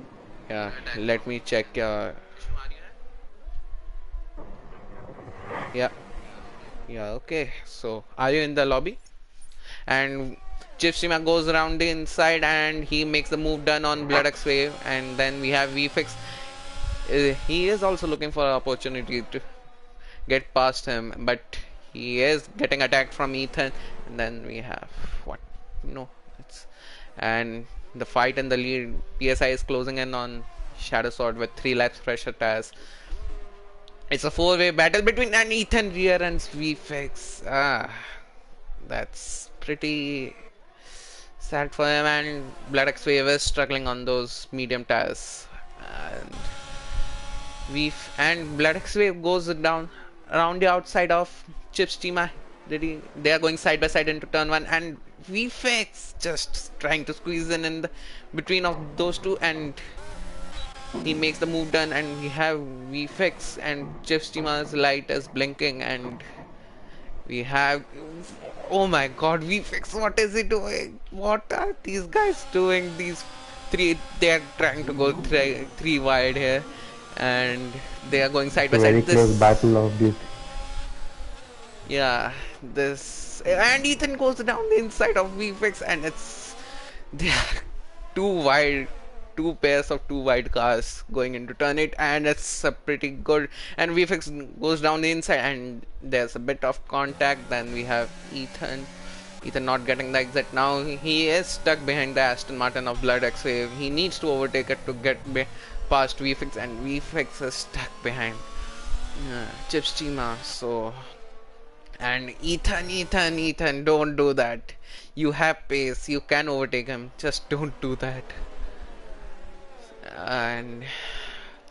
Yeah, let me check. Yeah, okay. So, are you in the lobby? And Chipsima goes around the inside and he makes the move done on Bloodx Wave, and then we have VFix. He is also looking for an opportunity to get past him, but he is getting attacked from Ethan, and then we have what? No, it's and the fight in the lead. PSI is closing in on Shadow Sword with 3 laps pressure tires. It's a 4-way battle between an Ethan rear and VFX. That's pretty sad for him, and Bloodx Wave is struggling on those medium tires. And Bloodx Wave goes down around the outside of Chip's team. They are going side by side into turn 1, and VFX just trying to squeeze in the between of those two, and he makes the move done, and we have VFX and Chip's team's light is blinking, and we have, oh my god, VFX, what is he doing? What are these guys doing? These three, they are trying to go three wide here, and they are going side by side. Very close battle of this. Yeah, and Ethan goes down the inside of VFX, and they are two pairs of two wide cars going into turn 8, and it's a pretty good, and VFX goes down the inside, and there's a bit of contact. Then we have Ethan not getting the exit. Now he is stuck behind the Aston Martin of Bloodx Wave. He needs to overtake it to get past VFX, and VFX is stuck behind Chips Chima. So, and Ethan, don't do that. You have pace, you can overtake him, just don't do that. And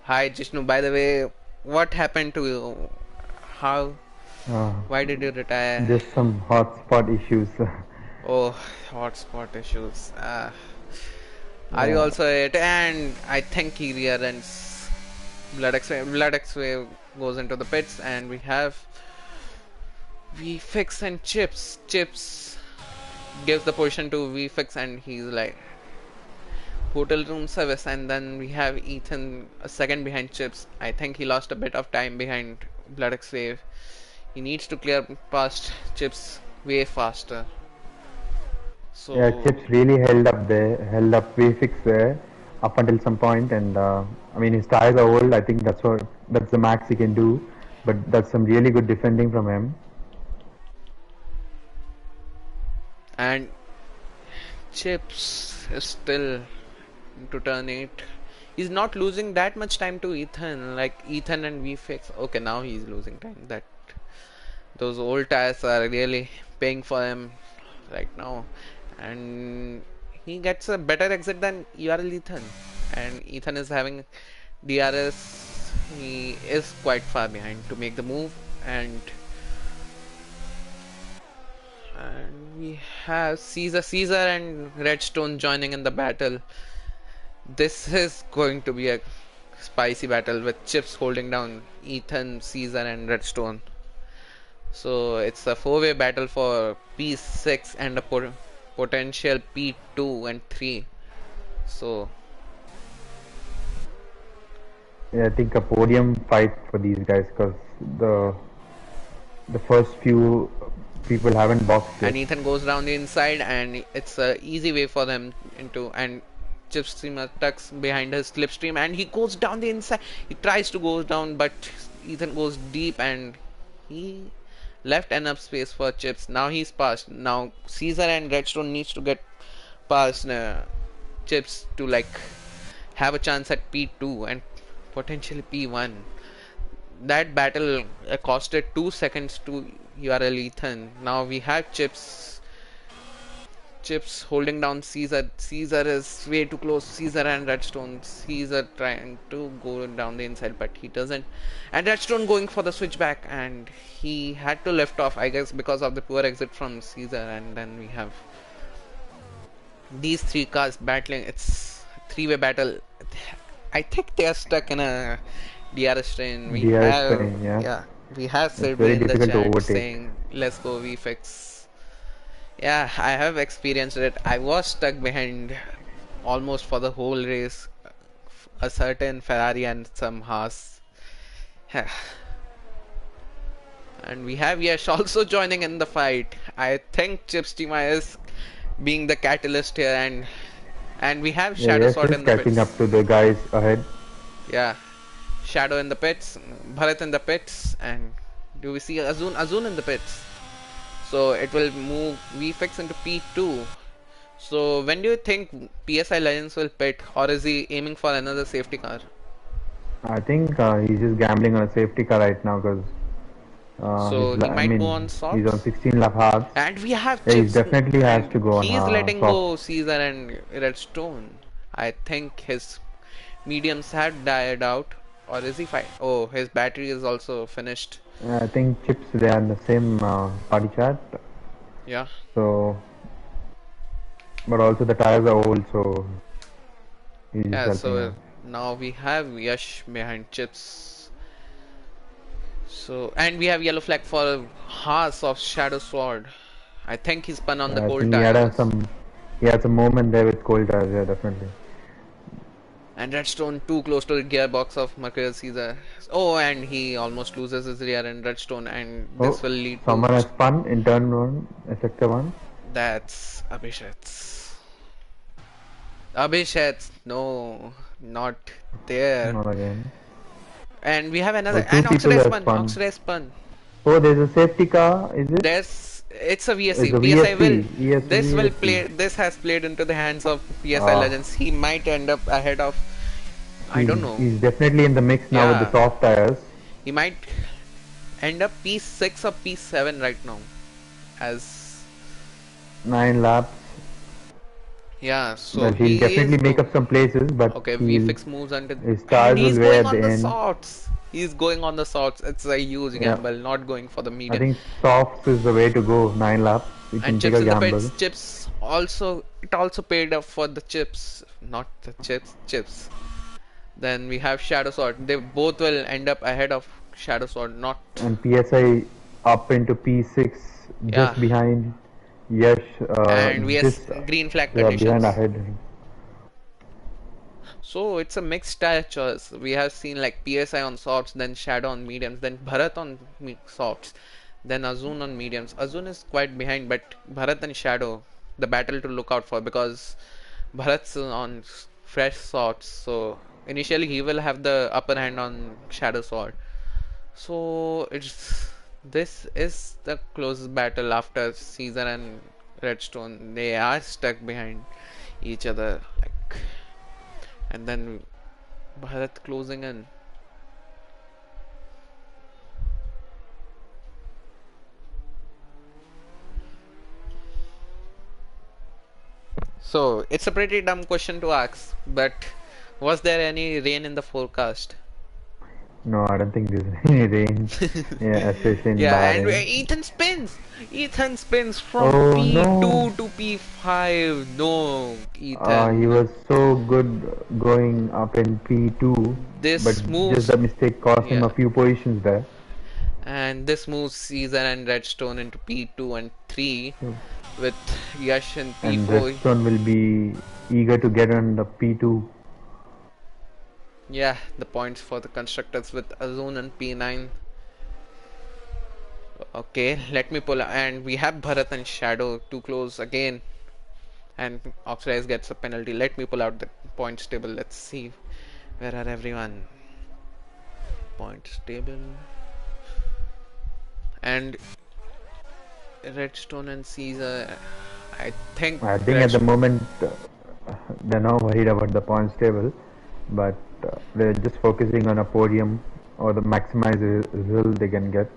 hi Jishnu, by the way, what happened to you? Why did you retire? Just some hotspot issues. Oh, hotspot issues. Are you also it? And I think he rear-ends Bloodx Wave goes into the pits, and we have VFix and Chips. Chips gives the position to VFix, and he's like hotel room service, and then we have Ethan a second behind Chips. I think he lost a bit of time behind Bloodx Wave. He needs to clear past Chips way faster. So yeah, Chips really held up VFX there up until some point, and I mean his tires are old. I think that's the max he can do, but that's some really good defending from him. And Chips is still to turn 8. He's not losing that much time to Ethan, like Ethan and VFX. Okay, now he's losing time. Those old tires are really paying for him right now, and he gets a better exit than URL Ethan, and Ethan is having DRS. He is quite far behind to make the move, and we have Caesar and Redstone joining in the battle. This is going to be a spicy battle with Chips holding down Ethan, Caesar and Redstone. So it's a 4-way battle for P6 and a potential P2 and 3. So Yeah, I think a podium fight for these guys because the the first few people haven't boxed yet. And Ethan goes down the inside, and it's a easy way for them into. And Chipstream tucks behind his slipstream, and he goes down the inside. He tries to go down, but Ethan goes deep, and he left enough space for Chips. Now he's passed. Now Caesar and Redstone needs to get past Chips to like have a chance at P2 and potentially P1. That battle costed 2 seconds to URL Ethan. Now we have Chips holding down Caesar. Caesar is way too close. Caesar and Redstone. Caesar trying to go down the inside, but he doesn't. And Redstone going for the switchback, and he had to lift off, I guess, because of the poor exit from Caesar. And then we have these three cars battling. It's a three-way battle. I think they are stuck in a DRS train. We DRS have, train, yeah. yeah, we have It's Sirbi very in the difficult to chat overtake. saying, "Let's go VFix." Yeah, I have experienced it. I was stuck behind almost for the whole race. A certain Ferrari and some Haas. And we have Yash also joining in the fight. I think Chipstima is being the catalyst here, and we have Yeah, Shadow yes, Sword is in the catching pits. up to the guys ahead. Yeah, Shadow in the pits, Bharat in the pits, and do we see Azun? Azun in the pits. So it will move VFX into P2. So when do you think PSI Legends will pit, or is he aiming for another safety car? I think he's just gambling on a safety car right now because So he I might go mean, on he's on softs. 16 lap halves. And we have Yeah, he Chips, definitely has and to go on he's letting softs. go Caesar and Redstone. I think his mediums have died out, or is he fine? Oh, his battery is also finished. I think Chips, they are in the same party chat. Yeah. So, but also the tires are old, so he's just Yeah, helping so out. now we have Yash behind Chips. So, and we have yellow flag for Haas of Shadow Sword. I think he spun on the I cold think he had tires. he had some moment there with cold tires. Yeah, definitely. And Redstone too close to the gearbox of Mercurial Caesar. Oh, and he almost loses his rear end Redstone, and this Oh, will lead to. someone has spun in turn one, sector one. That's Abhishek's. Abhishek's. No, not there. Not again. And we have Oh, another. two And people Oxidase have spun. spun. Oxidase spun. Oh, there's a safety car. Is it? It's a It's VSC. a PSI will. VSC. Yes, This will VSC. play. This has played into the hands of PSI Uh, Legends. He might end up ahead of. I don't know. he's definitely in the mix now with the Yeah, soft tires. he might end up P6 or P7 right now. As 9 laps. yeah, so Well, he'll he is definitely make go. up some places, but Okay, he'll VFX moves until, his and tires will he's wear going at on the the end. softs. He's going on the softs. It's a huge Yeah, gamble, not going for the I medium. think softs is the way to go. 9 laps. You And can take chips a in the gamble. pits. Chips also, it also paid off for the chips, not the chips. Chips. Then we have Shadow Sword. They both will end up ahead of Shadow Sword. Not And PSI up into P6, yeah. just behind Yash, And we have just green flag yeah, behind conditions. ahead. So it's a mixed tire choice. We have seen like PSI on softs, then Shadow on mediums, then Bharat on softs, then Azun on mediums. Azun is quite behind, but Bharat and Shadow, the battle to look out for because Bharat's on fresh softs. So initially he will have the upper hand on Shadow Sword. So it's this is the closest battle after Caesar and Redstone. They are stuck behind each other, like, and then Bharat closing in. So it's a pretty dumb question to ask, but was there any rain in the forecast? No, I don't think there's any rain. Yeah, especially in Yeah, and Bahrain. Ethan spins. Ethan spins from Oh no! P2 to P5. No, He Ethan. was so good going up in P2, but This just moves. the mistake cost him a Yeah, few positions there. and this moves Caesar and Redstone into P2 and 3 So, with Yash in and P4. Redstone will be eager to get on the P2. Yeah, the points for the constructors with Azun and P9. Okay, let me pull, and we have Bharat and Shadow too close again, and Oxidize gets a penalty. Let me pull out the points table. Let's see where are everyone. Points table, and Redstone and Caesar. I think I think at the Redstone. moment they're not worried about the points table, but they're just focusing on a podium or the maximized result they can get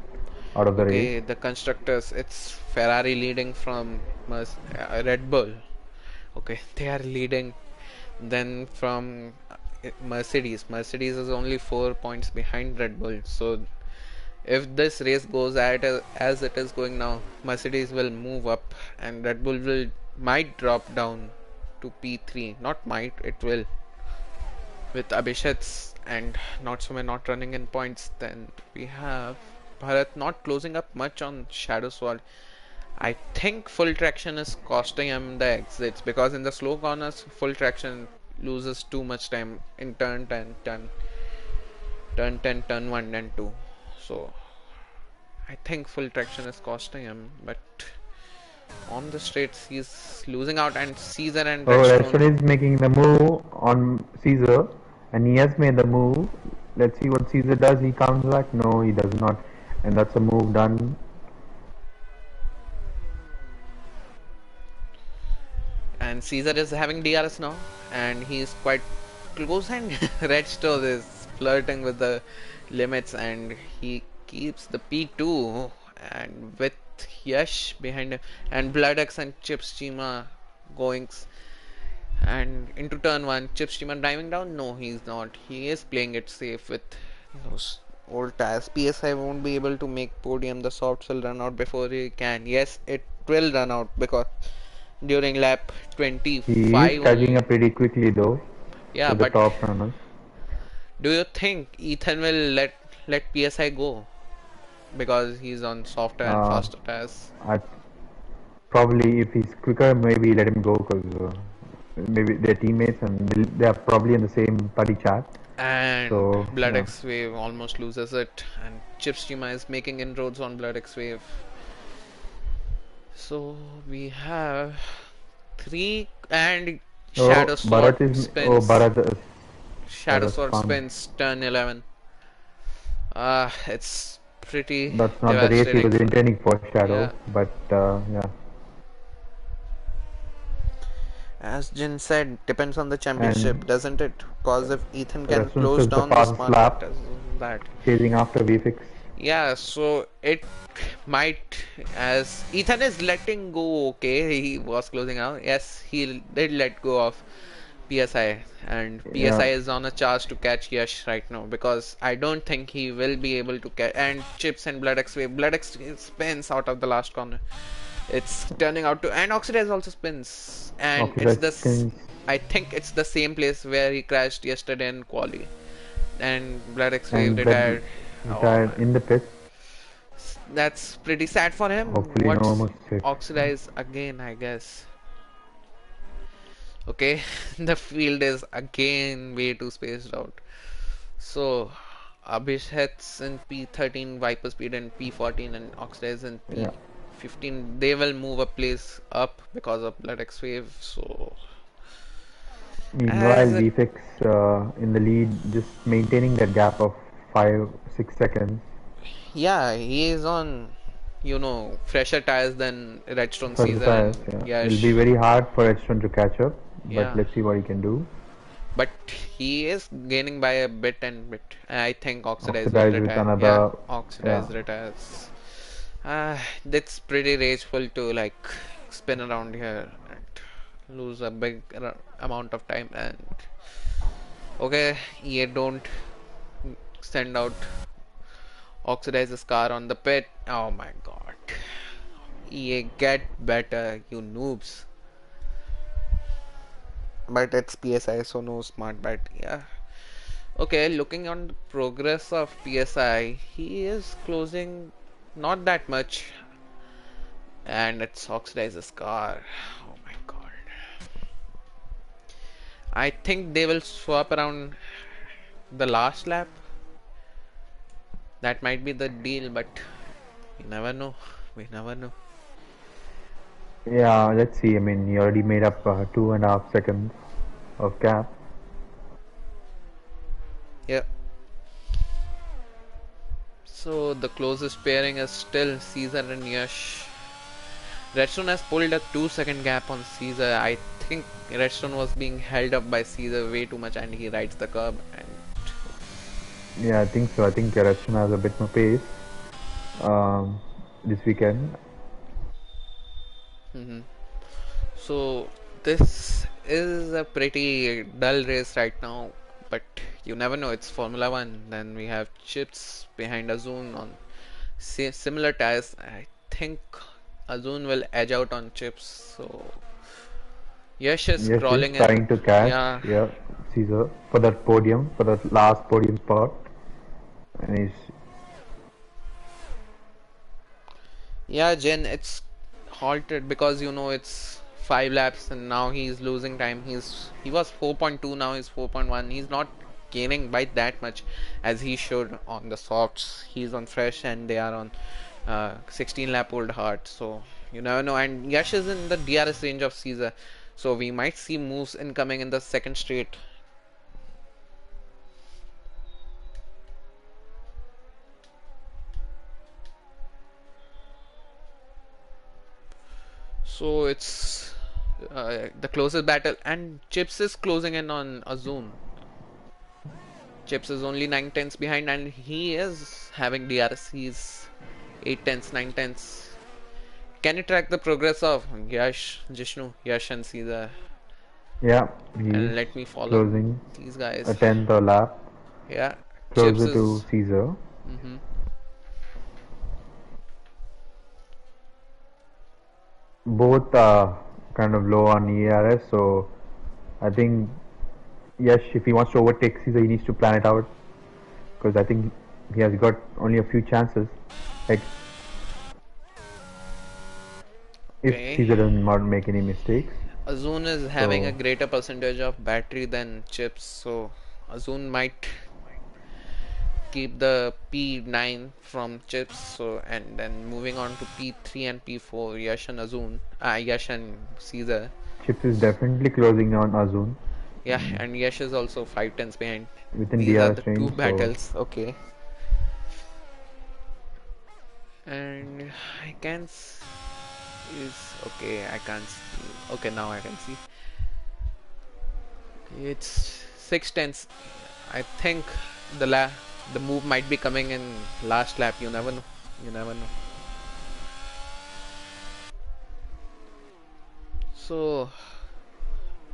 out of the race. Okay, the constructors. It's Ferrari leading from Red Bull. Okay, they are leading. Then from Mercedes. Mercedes is only 4 points behind Red Bull. So if this race goes as it is going now, Mercedes will move up and Red Bull will might drop down to P3. Not might, it will. With Abhishek's and Natsume not running in points, then we have Bharat not closing up much on Shadow Sword. I think full traction is costing him the exits because in the slow corners, full traction loses too much time in turn 10, turn 1 and 2. So I think full traction is costing him, but on the straights he's losing out, and Caesar and Oh, Redstone Redstone. is making the move on Caesar, and he has made the move. Let's see what Caesar does. He comes back. No, he does not, and that's a move done. And Caesar is having DRS now, and he's quite close. And Redstone is flirting with the limits, and he keeps the P2. And with Yash behind him, and Bloodaxe and Chips Chima going and into turn one. Chips Chima diving down. No, he's not. He is playing it safe with those old tires. PSI won't be able to make podium. The softs will run out before he can. Yes, it will run out because during lap He is 25 catching only. up pretty quickly though Yeah, to the but top runners. do you think Ethan will let PSI go because he's on softer and Uh, faster tires? I probably if he's quicker, maybe let him go because maybe they're teammates and they are probably in the same party chat. And So Blood yeah. X Wave almost loses it, and Chipstreamer is making inroads on Blood X Wave. So we have three, and Oh, Shadow Sword Bharat is spins. Shadow Bharat Sword found. spins turn 11. It's pretty That's not the race he devastating was for them. intending for Shadow, Yeah, but yeah. as Jin said, depends on the And championship, doesn't it? Because if Ethan can Restaurant close is the down the fastest smart lap, factors, that. chasing after VFix. Yeah, so it might, as Ethan is letting go. Okay, he was closing out. Yes, he did let go of PSI, and PSI Yeah, is on a charge to catch Yash right now because I don't think he will be able to catch. And Chips and Blood X Wave. Blood X spins out of the last corner. It's turning out to, and Oxidize also spins, and it's Oxidized this. spins I think it's the same place where he crashed yesterday in quali, and Blood X Wave and Red retired. Oh retired man, in the pits. that's pretty sad for him. Hopefully, no What's mistake. Oxidize again? I guess. Okay, the field is again way too spaced out. So Abhishek's in P13, Viper Speed in P14, and Oxidize in Yeah. P15. They will move a place up because of Blood X Wave. So Meanwhile, as it, VFX in the lead, just maintaining that gap of 5 6 seconds. yeah, he is on, fresher tires than Redstone For the Caesar tires, and yeah. It'll be Yash. very hard for Edstone to catch up, but Yeah, let's see what he can do. but he is gaining by a bit and bit. I think Oxidize will Oxidize with retire. Yeah, another, yeah. Oxidize retires. That's pretty rageful to like spin around here and lose a big amount of time. And okay, EA don't send out Oxidize's car on the pit. Oh my god. EA, get better, you noobs. But it's PSI, so no smart bet. Yeah. Okay, looking on the progress of PSI, he is closing not that much, and it's Oxidize's car. Oh my god. I think they will swap around the last lap, that might be the deal, but we never know. We never know. Yeah, let's see. I mean, he already made up 2.5 seconds of gap. Yeah. So the closest pairing is still Caesar and Yash. Redstone has pulled a 2 second gap on Caesar. I think Redstone was being held up by Caesar way too much and he rides the curb and Yeah, I think so. I think Redstone has a bit more pace this weekend. so this is a pretty dull race right now, but you never know. It's Formula One. Then we have Chips behind Azun on similar tires. I think Azun will edge out on Chips. So Yash is Yes, is crawling in. trying to catch, Yeah, yeah, Caesar for that podium, for that last podium spot, and he's yeah, Jen. It's halted because it's 5 laps and now he's losing time. He was 4.2, now he's 4.1. He's not gaining by that much as he should on the softs. He's on fresh and they are on 16 lap old hard. So you never know. And Yash is in the DRS range of Caesar, so we might see moves incoming in the second straight. So it's the closest battle, and Chips is closing in on Azun. Chips is only 9 tenths behind, and he is having DRS. He's 8 tenths, 9 tenths. Can you track the progress of Yash, Jishnu, Yash, and Caesar? yeah, he's And let me follow closing these a guys. tenth or lap Yeah, Chips closer to is. Caesar. hmm Both are kind of low on ERS, so I think yes, if he wants to overtake Caesar, he needs to plan it out because I think he has got only a few chances. Like if Okay. Caesar doesn't not make any mistakes. Azun is having a So greater percentage of battery than Chips, so Azun might keep the P9 from Chips. So and then moving on to P3 and P4, Yash and Azun, Yash and Caesar. Chips is definitely closing on Azun Yeah, and Yash is also 5 tenths behind. within These are DRS the two range. So battles. Okay. And I can is okay. I can't see. Okay, now I can see. It's 6 tenths. I think the move might be coming in last lap. You never know. You never know. So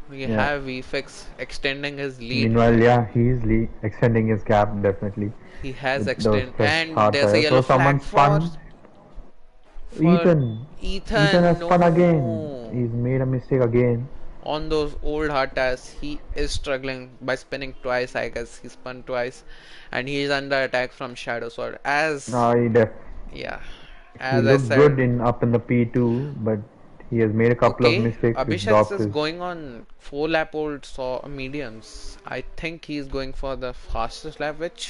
we yeah. have VFX extending his lead. Meanwhile, yeah, he's extending his gap definitely He has with those extend, fresh and hard there's a tires. yellow So flag someone for spun. for Ethan Ethan. has spun again. No, He's made a mistake again. on those old hard tires, he is struggling by spinning twice. I guess he spun twice, and he is under attack from Shadow Sword. As He def yeah, he as I looked good said. in up in the P2, but he has made a couple of Okay, mistakes which Abhishek dropped is his. going on 4 lap old saw mediums. I think he's going for the fastest lap, which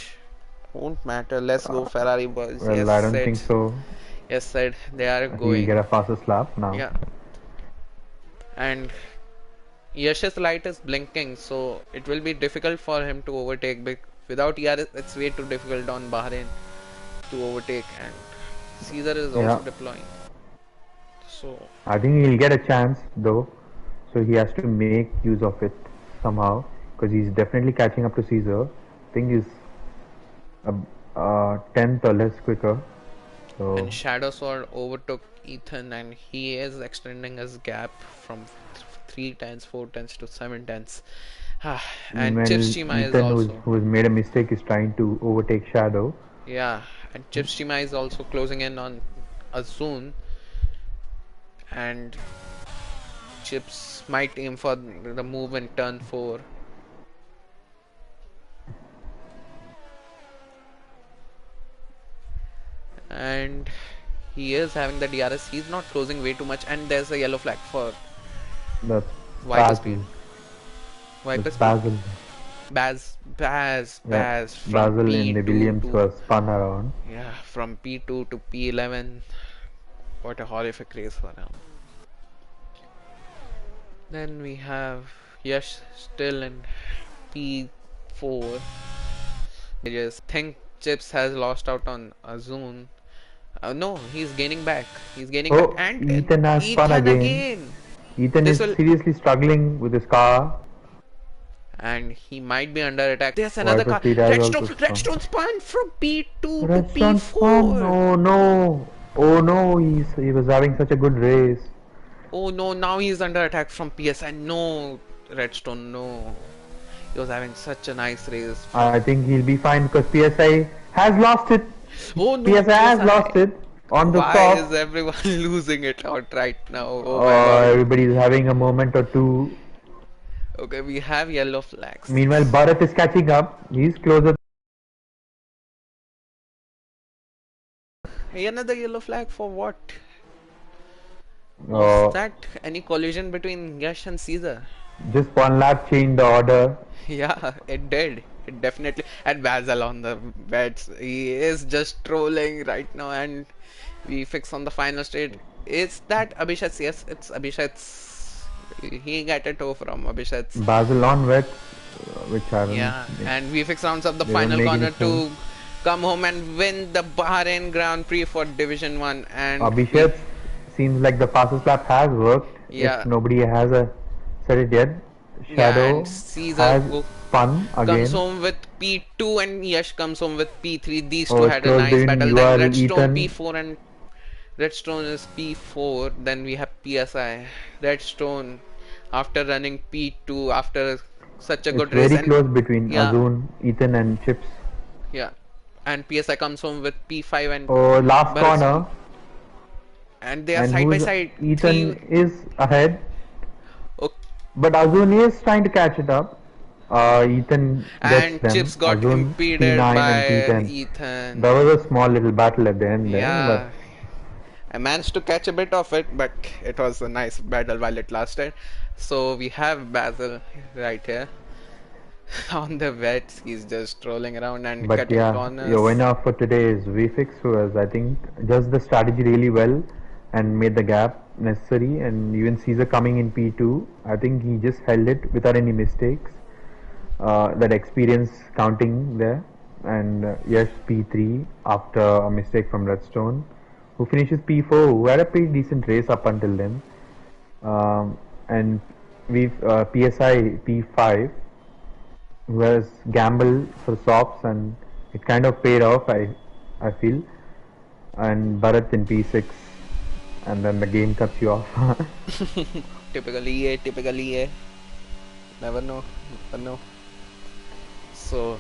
won't matter. Let's go, Ferrari boys. Well, Yes, I don't said. think so. Yes, said. They are He'll get going. a fastest lap now. Yeah, and Yash's light is blinking, so it will be difficult for him to overtake. Without ERS, it's way too difficult on Bahrain to overtake, and Caesar is also Yeah, deploying. So I think he'll get a chance though, so he has to make use of it somehow because he's definitely catching up to Caesar. I think he's a tenth or less quicker. and So Shadow Sword overtook Ethan, and he is extending his gap from 3 tenths, 4 tenths to 7 tenths. And meanwhile, Chipschima is Ethan, also, who has made a mistake, is trying to overtake Shadow. yeah, and Chipschima is also closing in on Azun, and Chips might aim for the move in turn 4. And he is having the DRS. He's not closing way too much, and there's a yellow flag for That's Viper Speed. Basil. Viper That's Speed? Basil. Yeah, Baz from Basil in the P2 Williams to was spun around. yeah, from P2 to P11. What a horrific race for him. Then we have Yash still in P4. I just think Chips has lost out on Azun. No, he's gaining back. He's gaining back. Oh, And Ethan has spun Ethan again. again. Ethan This is will. seriously struggling with his car. And he might be under attack. There's another Viper car. Speed has Redstone, also spun. Redstone spun from P2 to Redstone spun. P4. Oh no. Oh no, he was having such a good race. Oh no, now he's under attack from PSI. No, Redstone, no. He was having such a nice race I from. think he'll be fine because PSI has lost it. Oh no, PSI has PSI. lost it on the Why is top. everyone losing it out right now? Oh my god. Everybody's having a moment or two. Okay, we have yellow flags. Meanwhile, Bharat is catching up. He's closer. Hey, another yellow flag for what? Was Uh, that any collision between Yash and Caesar? just one lap changed the order. Yeah, it did. It definitely. And Basil on the bets. He is just trolling right now, and we fix on the final state. Is that Abhishek's? Yes, it's Abhishek's. He got a toe from Abhishek's. Basil on wets, which Yeah, and we fix rounds up the they don't final make any corner sense. to come home and win the Bahrain Grand Prix for Division 1. And we, Abhishek seems like the fastest lap has worked. If yeah, nobody has said it yet, yeah, and Shadow Caesar has spun comes again. home with P2 and Yash comes home with P3. These two Oh, it's had a close nice between battle. you Then are Redstone Ethan. P4 and Redstone is P4. Then we have PSI. Redstone after running P2 after such a It's good race, very and close between yeah, Azun, Ethan, and Chips. yeah, and PSI comes home with P5 and Oh, last Bharat, corner, and they are and side by who's side. Ethan Three. is ahead, Okay. but Azun is trying to catch it up. Ethan gets And them. Chips got Azun impeded P9 and by P10. There Ethan. was a small little battle at the end there, but Yeah, I managed to catch a bit of it, but it was a nice battle while it lasted. So we have Basil right here on the vets. He's just strolling around and But cutting yeah, your corners. winner for today is VFix, who has, I think, just the strategy really well and made the gap necessary. And even Caesar coming in P2, I think he just held it without any mistakes. That experience counting there. And yes, P3 after a mistake from Redstone, who finishes P4, who had a pretty decent race up until then. And we've PSI P5, who has gambled for softs, and it kind of paid off. I feel. And Bharat in P6, and then the game cuts you off. Typical EA, typical EA. Never know, never know. So,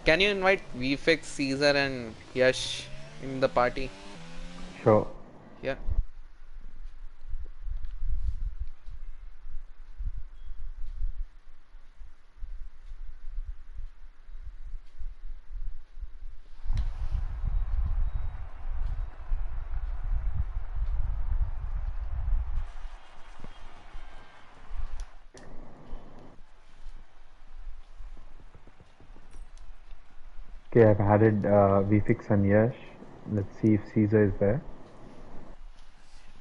can you invite VFix, Caesar, and Yash in the party? Sure. Yeah. Okay, I've added VFix and Yash. Let's see if Caesar is there.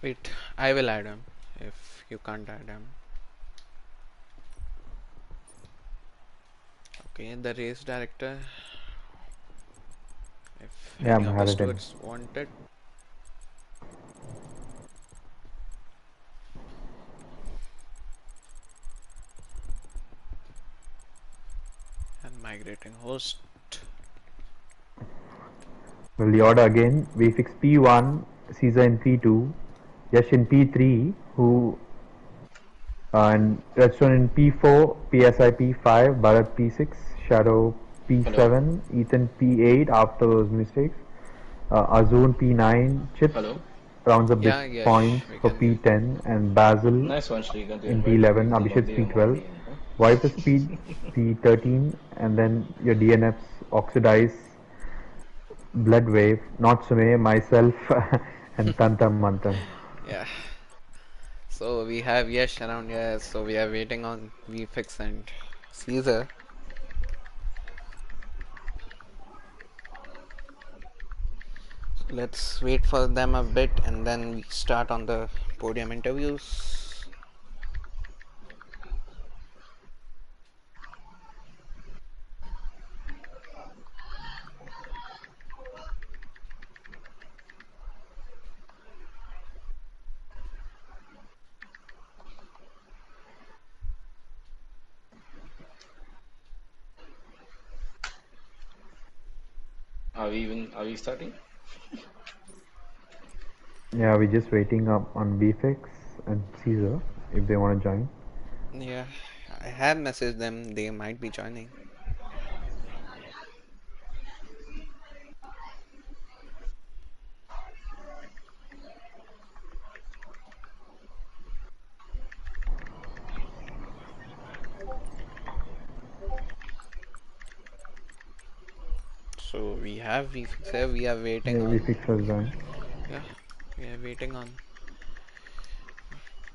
Wait, I will add him if you can't add him. Okay, the race director. If Yeah, any I've of the added him. stewards want it. And migrating host. Well, the order again. VFix P1, Caesar in P2, Yash in P3, who and Redstone in P4, PSI P5, Bharat P6, Shadow Hello, P7, Ethan P8 after those mistakes, Azun P9, Chips hello. rounds up the Yeah, Yash, points we for can hear you. P10, and Basil Nice one, Shrikant, to in invite me P11, to the Abhishek's lovely P12, Omani inn. Viper Speed P13, and then your DNFs Oxidize, Blood Wave, Natsume, myself, and Tantam Mantam. Yeah. So we have Yash around here, so we are waiting on VFX and Caesar. Let's wait for them a bit and then we start on the podium interviews. Are we starting? Yeah, we're just waiting up on BFX and Caesar if they want to join. Yeah, I have messaged them. They might be joining. So we have VFX here. We are Yeah, waiting on. BFX has joined. Yeah, we are waiting on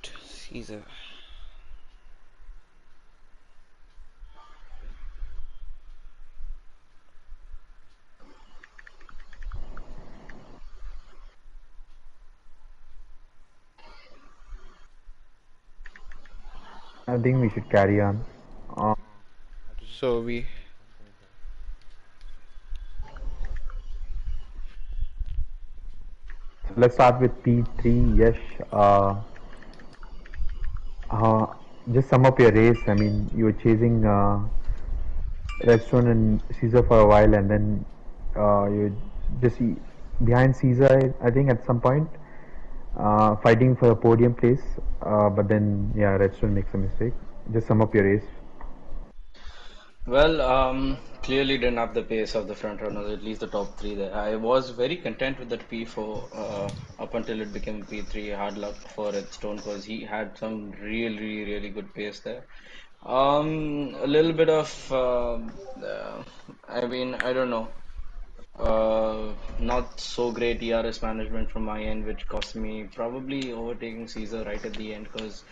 Caesar. I think we should carry on. So we. So let's start with P3. Yes, uh, just sum up your race. I mean, you were chasing Redstone and Caesar for a while, and then you just behind Caesar, I think, at some point, fighting for a podium place. But then, yeah, Redstone makes a mistake. Just sum up your race. Well, clearly didn't have the pace of the front runners, at least the top three there. I was very content with that P4 up until it became P3. Hard luck for Redstone because he had some really good pace there. A little bit of, I mean, I don't know. Not so great ERS management from my end, which cost me probably overtaking Caesar right at the end because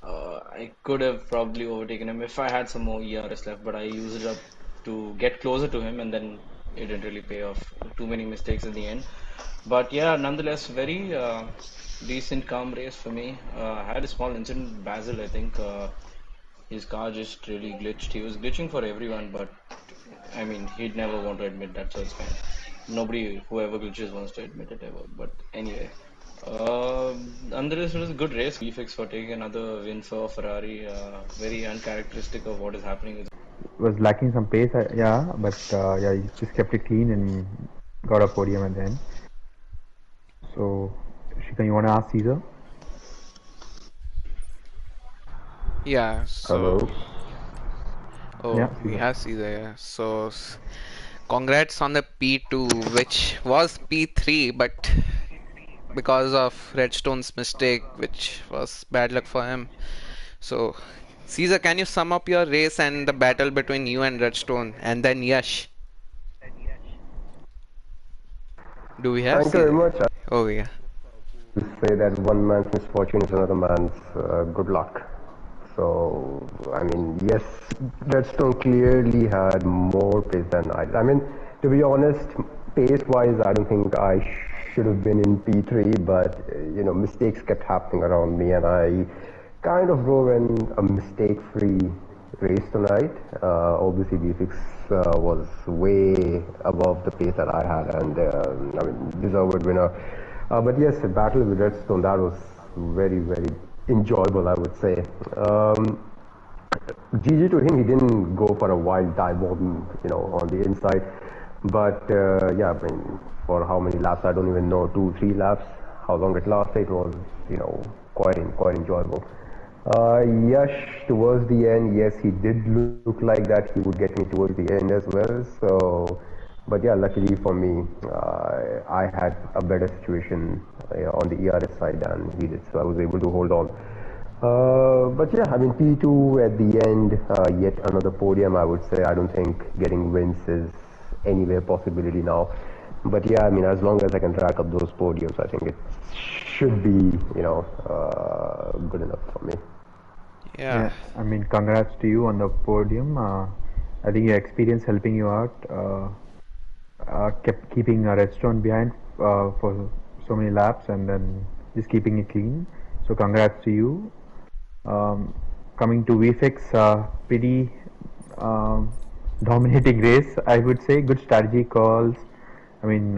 I could have probably overtaken him if I had some more ERS left, but I used it up to get closer to him, and then it didn't really pay off. Too many mistakes in the end. But yeah, nonetheless, very decent, calm race for me. I had a small incident with Basil, I think. His car just really glitched. He was glitching for everyone, but I mean, he'd never want to admit that, so it's fine. Nobody, whoever glitches, wants to admit it ever. But anyway, nonetheless, it was a good race. VFX for taking another win for Ferrari. Very uncharacteristic of what is happening with. Was lacking some pace, yeah, but yeah, he just kept it clean and got a podium at the end. So, Shika, you want to ask Caesar? Yeah, Hello. so. Oh, Yeah, we Caesar. have Caesar, yeah. So, congrats on the P2, which was P3, but because of Redstone's mistake, which was bad luck for him. So, Caesar, can you sum up your race and the battle between you and Redstone? And then Yash. Do we have Thank you very Caesar? much. Oh, yeah. I say that one man's misfortune is another man's good luck. So, I mean, yes, Redstone clearly had more pace than I did. I mean, to be honest, pace-wise, I don't think I should have been in P3, but, mistakes kept happening around me, and I kind of drove in a mistake-free race tonight. Obviously, VFX was way above the pace that I had, and I mean, deserved winner. But yes, the battle with Redstone, that was very enjoyable, I would say. GG to him, he didn't go for a wild dive bomb, on the inside. But yeah, I mean, for how many laps, I don't even know, 2, 3 laps, how long it lasted, it was, quite enjoyable. Yash, towards the end, yes, he did look like that he would get me towards the end as well. So, but yeah, luckily for me, I had a better situation on the ERS side than he did, so I was able to hold on. But yeah, I mean, P2 at the end, yet another podium, I would say. I don't think getting wins is anywhere possibility now. But yeah, I mean, as long as I can rack up those podiums, I think it should be, good enough for me. Yeah. Yeah, I mean, congrats to you on the podium. I think your experience helping you out kept keeping a restaurant behind for so many laps and then just keeping it clean. So congrats to you. Um, Coming to VFX, pretty um, dominating race, I would say. Good strategy calls. I mean,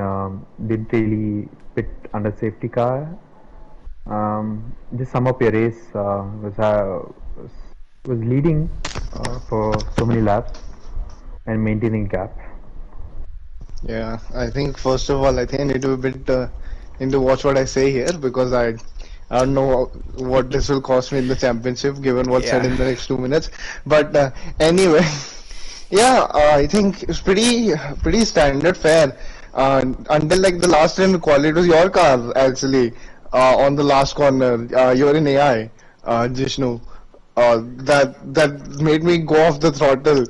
didn't really pit under safety car. Just sum up your race. Was leading for so many laps and maintaining gap. Yeah, I think first of all, I think I need to be a bit into watch what I say here because I don't know what this will cost me in the championship given what's said Yeah. in the next 2 minutes. But anyway, yeah, I think it's pretty standard fare. Until like the last time quality, it was your car actually on the last corner. You were in AI, Jishnu. That made me go off the throttle,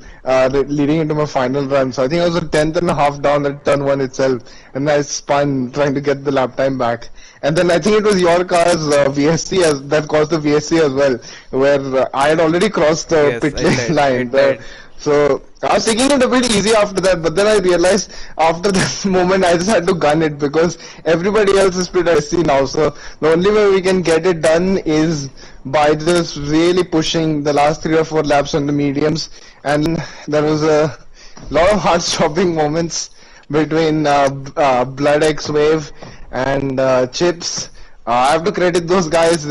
leading into my final run. So I think I was a tenth and a half down at turn one itself, and I spun trying to get the lap time back. And then I think it was your car's VSC that caused the VSC as well, where I had already crossed the Yes, pit it lane did. line. It did. So I was taking it a bit easy after that, but then I realized after that moment I just had to gun it because everybody else is pretty SC now. So the only way we can get it done is by just really pushing the last 3 or 4 laps on the mediums. And there was a lot of heart-stopping moments between Blood X Wave and Chips. I have to credit those guys.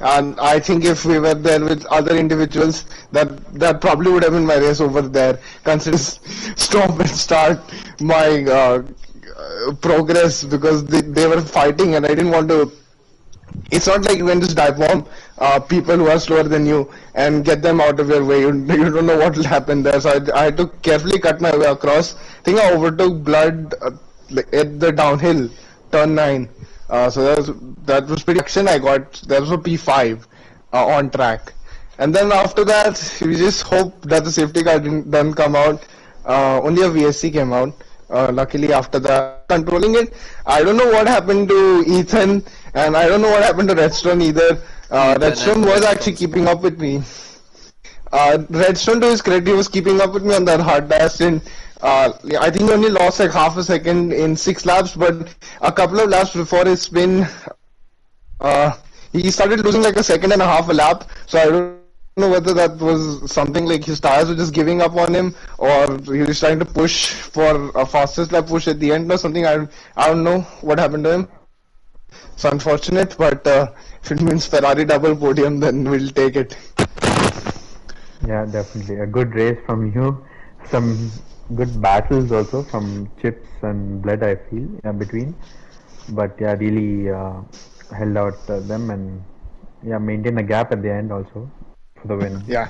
And I think if we were there with other individuals, that probably would have been my race over there. Consider stop and start my progress because they were fighting and I didn't want to. It's not like you can just dive bomb people who are slower than you and get them out of your way. You don't know what will happen there. So I had to carefully cut my way across. I think I overtook Blood like at the downhill, turn 9. So that was pretty action I got. That was a P5 on track. And then after that, we just hope that the safety car didn't come out. Only a VSC came out. Luckily, after that, controlling it. I don't know what happened to Ethan, and I don't know what happened to Redstone either. Ethan Redstone and was actually Redstone's. keeping up with me. Redstone, to his credit, he was keeping up with me on that hard dash, and I think he only lost like half a second in 6 laps, but a couple of laps before his spin, he started losing like a second and a half a lap. So I don't know whether that was something like his tires were just giving up on him, or he was trying to push for a fastest lap push at the end or something. I don't know what happened to him. It's unfortunate, but if it means Ferrari double podium, then we'll take it. Yeah, definitely a good race from you. Some good battles also from Chips and Blood, I feel, between. But yeah, really held out them and yeah, maintained a gap at the end also for the win. Yeah.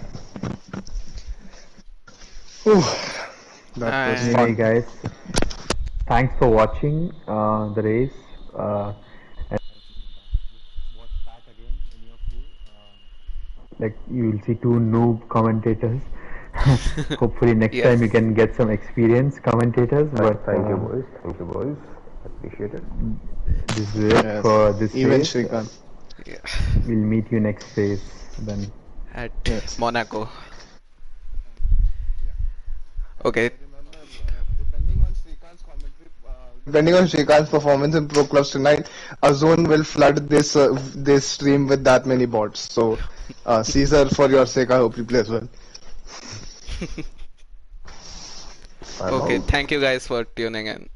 Whew. That was And Anyway, fun. guys, thanks for watching the race. And like you will see two noob commentators. Hopefully next yes. time you can get some experience commentators. But Thank you, boys. Thank you, boys. Appreciate it. this is it Yes. for this Even race. Shrikant. Yeah. We'll meet you next phase then. At Yes. Monaco. Okay. Depending on Shrikant's performance in Pro Clubs tonight, Azun will flood this stream with that many bots. So, Caesar, for your sake, I hope you play as well. I'm Okay. out. Thank you guys for tuning in.